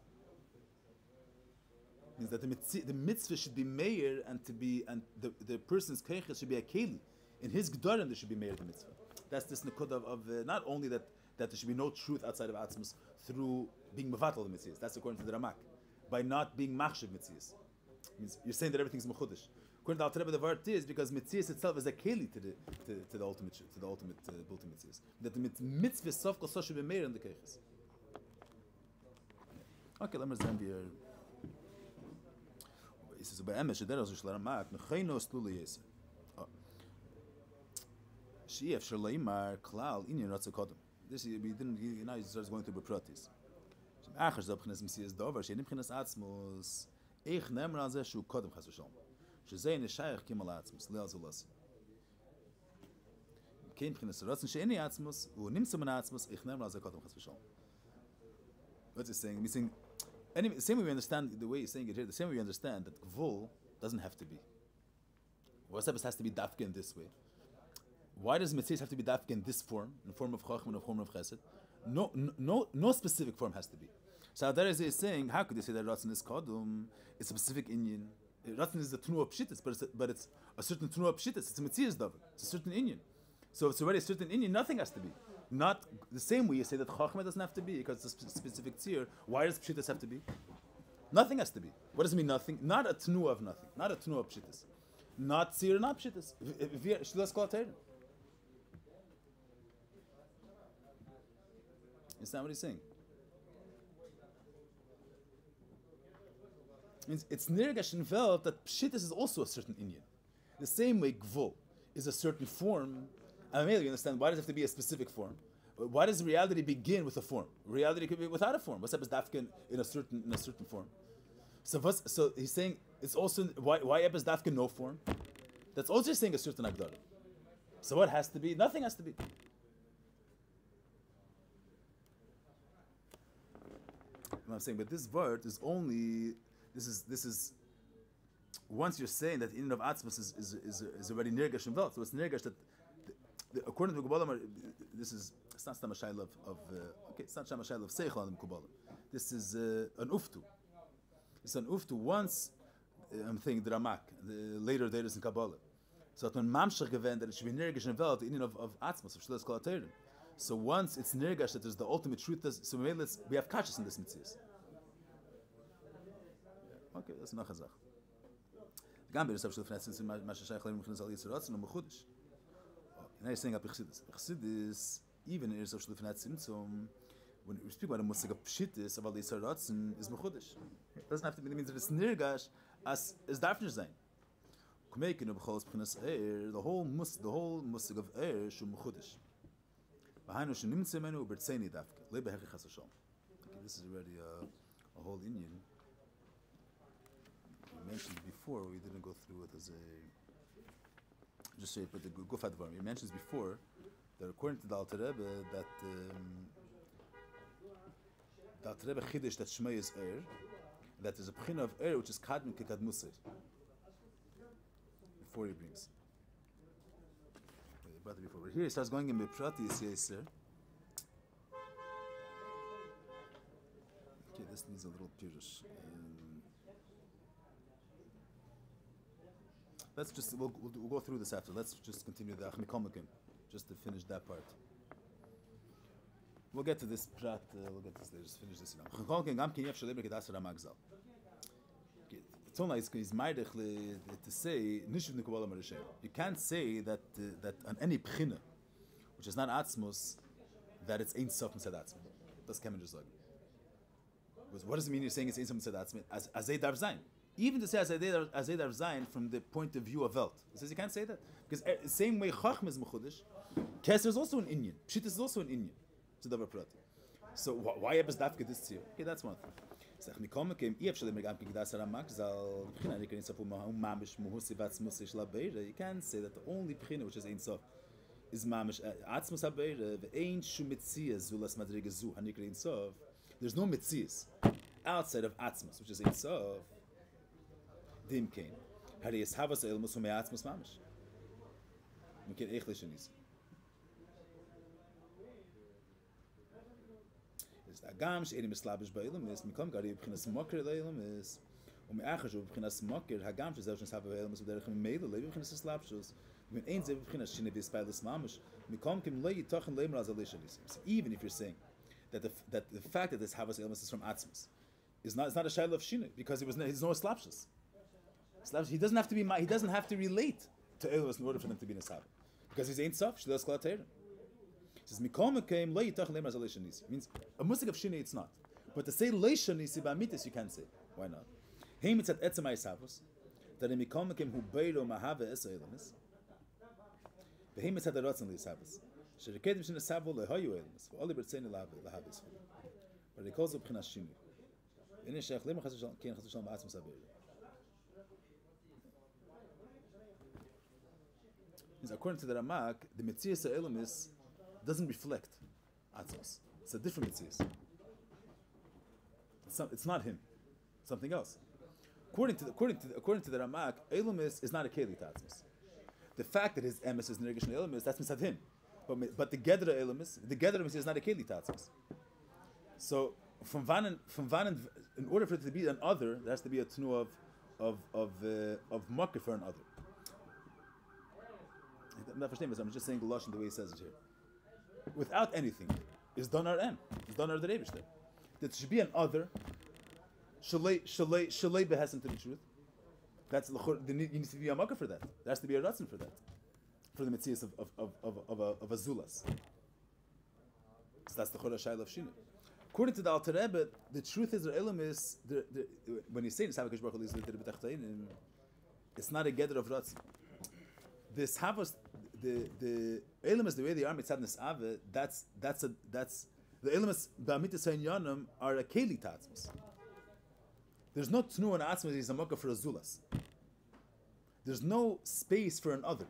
S1: Means that the mitzvah should be Meir and the person's Keiches should be a Keli. In his G'darim there should be Meir the mitzvah. That's this Nekud of not only that there should be no truth outside of Atzmus through being Mevatel the Metzias. That's according to the Ramak. By not being Machshav Metzias. Means you're saying that everything's Mechudesh. According to Alter Rebbe, the word is because Metzias itself is a Keli to the ultimate built Metzias. That the mitzvah Sof Kol Sof should be Meir in the Keiches. Okay, let me send you. He says, "By Emes Shederos Yishlamak Nechayno Stuli Yisrael." Sheif Shalaimar Klal Inyan Ratza Kodem. This we didn't. Now he starts going through Bepratis. Achar Zabchines Mesias Dover Shenim Chines Atzmos Ich Nemer Al Zeh Shu Kodem Chas V'Shalom Shezei Neshayach Kimal Atzmos Leal Zulas Kein Chines Ratzin Sheini Atzmos Hu Nimtzum An Atzmos Ich Nemer Al Zeh Kodem Chas V'Shalom. What's he saying? He's saying. Anyway, the same way we understand the way he's saying it here, the same way we understand that Gvul doesn't have to be. Wasabas has to be dafke in this way. Why does Metzias have to be dafke in this form, in the form of Chacham and the form of Chesed? No specific form has to be. So there is saying, how could you say that Ratzin is Kodum? It's a specific Inyan. Ratzin is the Tnuah Pshitis, but it's a certain Tnuah Pshitis. It's a Metzias Davar. It's a certain Inyan. So it's already a certain Inyan, nothing has to be. Not the same way you say that Chachma doesn't have to be because it's a specific tzir. Why does Pshitas have to be? Nothing has to be. What does it mean nothing? Not a tnu of nothing. Not a tnu of Pshitas. Not tzir, not Pshitas. Shlos Kol HaTorah. Is that what he's saying? Means it's nirgash in Welt that Pshitas is also a certain Inyan. The same way Gvul is a certain form. I mean, you understand why does it have to be a specific form? Why does reality begin with a form? Reality could be without a form. What's up is dafkin in a certain form? So he's saying it's also why is dafkin no form? That's also saying a certain agdara. So what has to be? Nothing has to be. I'm saying, but this word is only this is once you're saying that in of Atzmas is already Nirgash and Welt, so it's Nirgash that, according to Kabbalah, it's not a shayla of it's not a shayla of Seichel on the Kabbalah. This is an Uftu. It's an Uftu once, I'm thinking the Ramak, later there is in Kabbalah. So that when Mamshach event that it should be Nirgash and Welt, in of Atzmas, of Shleis Kol HaTeirim. So once it's Nirgash that there's the ultimate truth, so we have Kashas in this Mitzvah. Okay, that's not Chazach. Now you're saying about Chassidus. Chassidus, even in Eretz Shlifnei Tzimtzum, when we speak about a musig of Pshittis, about Yisrael Ratzin, is Mechudesh. It doesn't have to mean that it's Nirgash as darf nicht sein. Kumekin ubchol B'chinas Eir, the whole musig of Eir shum Mechudesh. V'hainu shenimtze menu ubertzeini dafke. Lei behechi chas Hashem. Okay, this is already a whole Indian. We mentioned before, we didn't go through it as a... Just say it, but the Gufat Dvarim. He mentions before that according to the Alter Rebbe, that the Alter Rebbe Chiddush that Shmei is Eir, that there's a B'china of Eir which is Kadmin Kekadmusir. Before he brings. But before. Here he starts going in Beprati Yisir. Okay, this needs a little pirush. Let's just, we'll go through this after. Let's just continue the Achmikomakim, just to finish that part. We'll get to this prat, we'll get to this later, just finish this now. It's only he's meidich to say, you can't say that on any pchina, which is not atzmus, that it's ein sof mitzad atzmus. That's Kemen just like. What does it mean you're saying it's ein sof mitzad atzmus? As they darf sein. Even to say as they darf sein from the point of view of Welt. He says you can't say that. Because the same way Chachma is Mechudesh, Keser is also an Inyan. Pshit is also an Inyan. It's a Davar Prati. So why Ebbes Dafke this to you? Okay, that's one thing. Sech Mikol Mekem, Iyef Shalem Megam Kigdas Ramak, Zal, B'china Nikerin Sofu Mamish Muhusi Vatzmus Ish Labeira. You can't say that the only B'china which is Ein Sof is Mamish Atzmus Habeira, Ve'ein Shum Metzias Zulas Madrege Zu, Hanikerin Sof. There's no Metzias outside of Atzmus, which is Ein Sof. Dim Kain. Hari is Havas Elmus from Atzmus Mamish. We can Echlish in this. Is the Agam, She'edim Eslabish Ba'ilim, is Mikom Gari, B'chinas Mokir Leilim, is Ume'achash, B'chinas Mokir, Hagam, She'zelshins Hava Elmus, U'derech Me'ela, Levi, B'chinas Eslabshus, when Ein Zev, B'chinas Shinevis Bailis Mamish, Mikom Kim Lei Yitochen Leim Razalishan. Even if you're saying that the fact that this Havas Elmus is from Atzmus, it's not a shayla of Shine, because he's no Eslabshus. He doesn't have to be. He doesn't have to relate to Elos in order for them to be nesava, because he's ain't sof. Shleis Kol HaTeirim. He says Mikol Mekem Lo Yitach Leim Razal Leishanisi. Means a musik of Shini it's not, but to say Leishanisi ba'amitis you can say. Why not? Heim it's at etzemai savos that in Mikol Mekem hu beiro mahave esa elamis. Heim it's at arotzen leisavos. Sherekedim Shini savo lehayu elamis. V'oli bertzeni lahavis. But he calls it B'chinas Shini. Ine shech lema chas v'shalom kein chas v'shalom ba'atzmus habeiro. According to the Ramak, the Metzias Elamis doesn't reflect Atzos. It's a different Metzias. It's not him. Something else. According to the Ramak, Elamis is not a Keli to Atzos. The fact that his Emes is Nergish and Elamis, that's misad him. But the Gedra Elamis, the Gedra Elamis is not a Keli to Atzos. So from Vanen, in order for it to be an other, there has to be a tnu of Makir for an other. I'm not understanding, I'm just saying the Lashon the way he says it here. Without anything, is Donar M. Is Donar the Rebishter. That should be an other. Shalei behessen to the truth. That's you need to be a makkah for that. There has to be a ratzon for that. For the metzias of a zulas. So that's the chodesh shayla of Shina. According to the Alter Rebbe, the truth is the elam is when he's saying it's not a gather of ratzon. This havas the elam is the way they are mitzad nesave. That's the elements ba'amitas ha'inyanim are a keli tatzmas. There's no tnu and atzmas is a makkah for a zulas. There's no space for an other.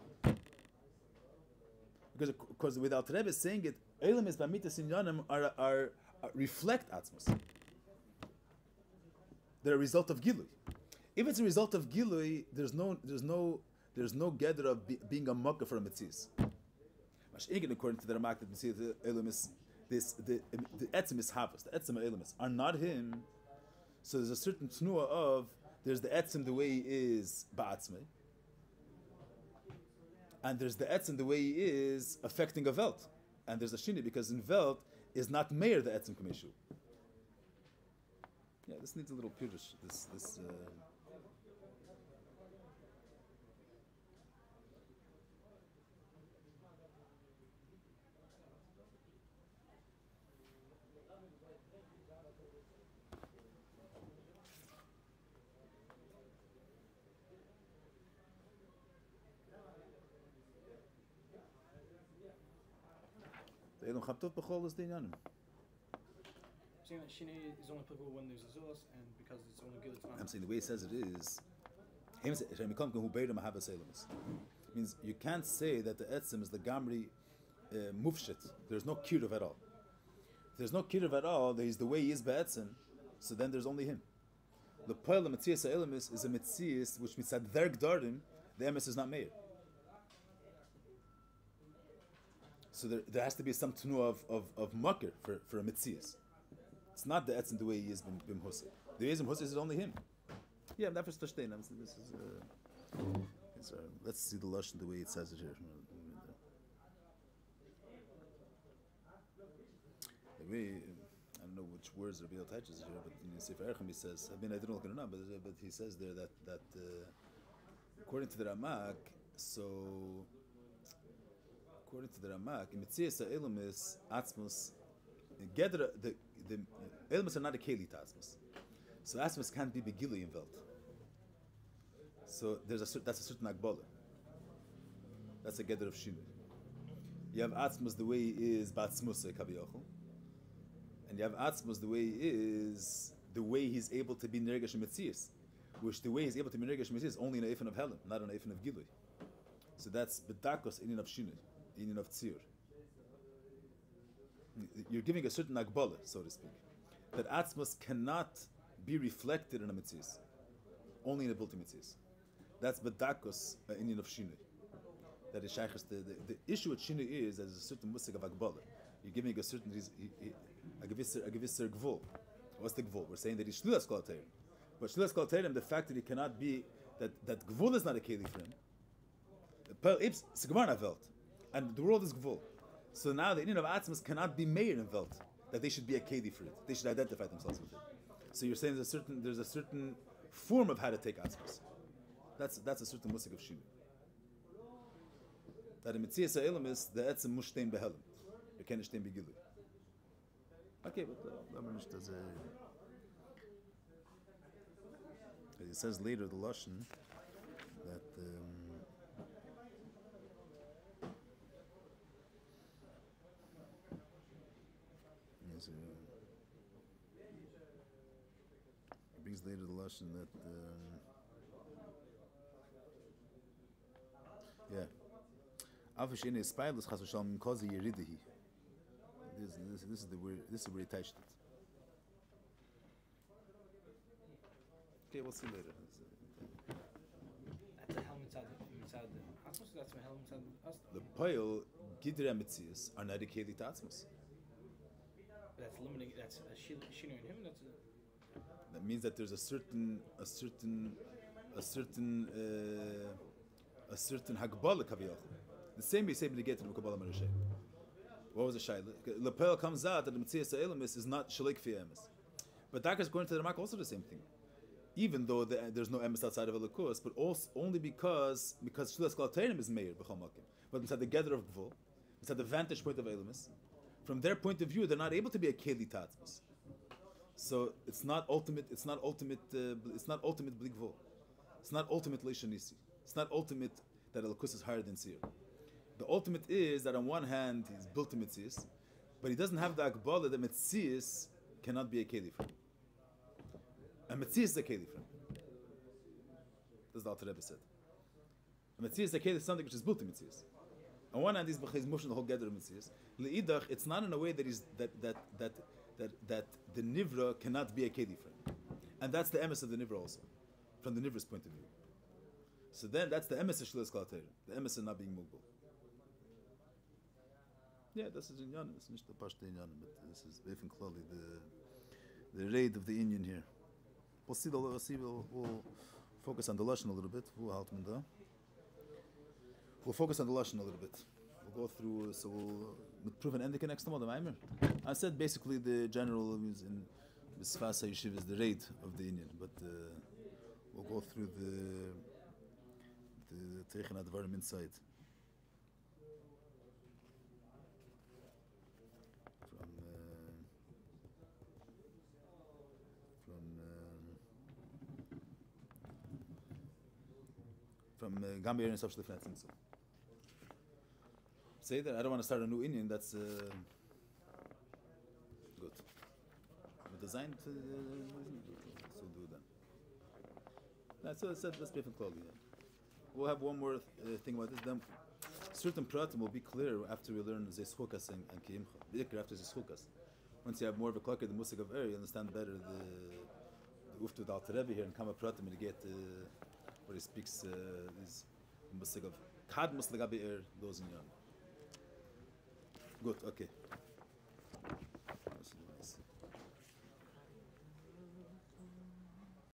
S1: Because without Rebbe saying it, elam is ba'amitas ha'inyanim are reflect atzmas. They're a result of gilui. If it's a result of gilui, there's no gather of being a mucker for a mitzvah. According to the Ramak, that the Elumis, the etzim is havas, the etzim Elumis are not him. So there's a certain tnua of there's the etzim the way he is ba'atzmei, and there's the etzim the way he is affecting a velt, and there's a shini because in velt is not meir the etzim kameshu. Yeah, this needs a little pirush. This. They don't have to b'chol is the inyanim.
S2: Saying that shini is only applicable when there's a zulus, and because it's only good.
S1: I'm saying the way it says it is, means you can't say that the etzim is the gamri mufshit. There's no kiruv at all. If there's no kiruv at all, there's the way he is be'etzim, so then there's only him. The poil of Metzias ha'elamis is a Metzias which means that their gdarim, the emes is not meir. So there has to be some tnu of makir for a Metzias. It's not the etzim the way he is bim husay. The way he is bim husay is only him. Yeah, that was verstehen. This is let's see the lashon the way it says it here. The way, I don't know which words Rabbi touches here, but in Sefer Erechim he says, I didn't look it up, but he says there that according to the Ramak, so according to the Ramak, in Metzias ha'elamis atzmos, the elamis are not a keli to atzmos, so atzmos can't be begili in velt. So that's a certain agbala. That's a gather of shinu. You have atzmos the way he is ba'atzmosei kaviyachol, and you have atzmos the way he is the way he's able to be nergesh metzias, which the way he's able to be nergesh metzias is only in a ifan of helim, not in a ifan of gilui. So that's bedakos in of shinu, in of tzir. You're giving a certain agbala, so to speak, that atzmos cannot be reflected in a metzias, only in a bulti metzias. That's bedakos in of shinu. That is shaykhs. The issue with shinu is there's a certain musik of agbala. You're giving a certain a gevisser gvul. What's the gvul? We're saying that he's shlulas kol terim, but shlulas kol terim, the fact that he cannot be that gvul is not a keli for him. It's sigmar velt, and the world is gvul. So now the Indian of atzmas cannot be made in velt that they should be a keli for it. They should identify themselves with it. So you're saying there's a certain form of how to take atzmas. That's a certain musik of shinu. That in Metzias ha'elamis, the etzem mushtem behelim. You can't shtein begilu. Okay, but it says later the lashon that it brings later the lashon that yeah. This is the word. This is where he touched it. Okay, we'll see later.
S2: That's a helmet inside the Asmos. That's a helmet inside the Asmos.
S1: The poil gidra mitzias are not a keli tatzmos.
S2: That's limiting. That's a shinu in him.
S1: That means that there's a certain hagbala kaviyach. The same is able to get to the Kabbalah Marashay. What was the shayla? Lepel comes out that the Metzias ha'elamis is not shalik fi emes. But that is going to the Ramak also the same thing. Even though there's no emes outside of Elikus, but also only because Shlilas Kol Teirim is meir b'chol makim. But inside the gather of Gvul, inside the vantage point of Elamis, from their point of view, they're not able to be a keli tatzmos. So it's not ultimate. It's not ultimate bli Gvul. It's not ultimate leishanisi. It's not ultimate that Elikus is higher than Sir. The ultimate is that on one hand he's built to Metzias, but he doesn't have the Akbala that Metzias cannot be a Keli for him. And Metzias is a Keli for him. That's the Alter Rebbe said. And Metzias is a Keli, something which is built to Metzias. On one hand he's motion the whole gather of Metzias. Le'idach, it's not in a way that he's that the Nivra cannot be a Keli for him. And that's the emes of the Nivra also. from the Nivra's point of view. So then that's the emes of Shlias Kol HaTorah, the emes of not being mugdal. Yeah, this is inyan. It's not the pashto inyan, but this is Beifin Klali, the raid of the Indian here. We'll see. We'll focus on the lashon a little bit. We'll focus on the lashon a little bit. We'll go through. So we'll prove an ending next time. I said basically the general is in Misfasa Yeshiva is the raid of the Indian, but we'll go through the Teichin Advarim inside. From Gambia and social defense. Say that I don't want to start a new Indian. That's good. But designed to so do that. That's different clothing. Yeah. We'll have one more thing about this. Then certain pratim will be clear after we learn Zeischukas and Kiyimcha. B'ikr after Zeischukas. Once you have more of a klokar, the musik of you understand better the uftu dal Rebbe here and Kama pratim and you get where he speaks is musik of kad musliga be'er those in yon. Good, okay.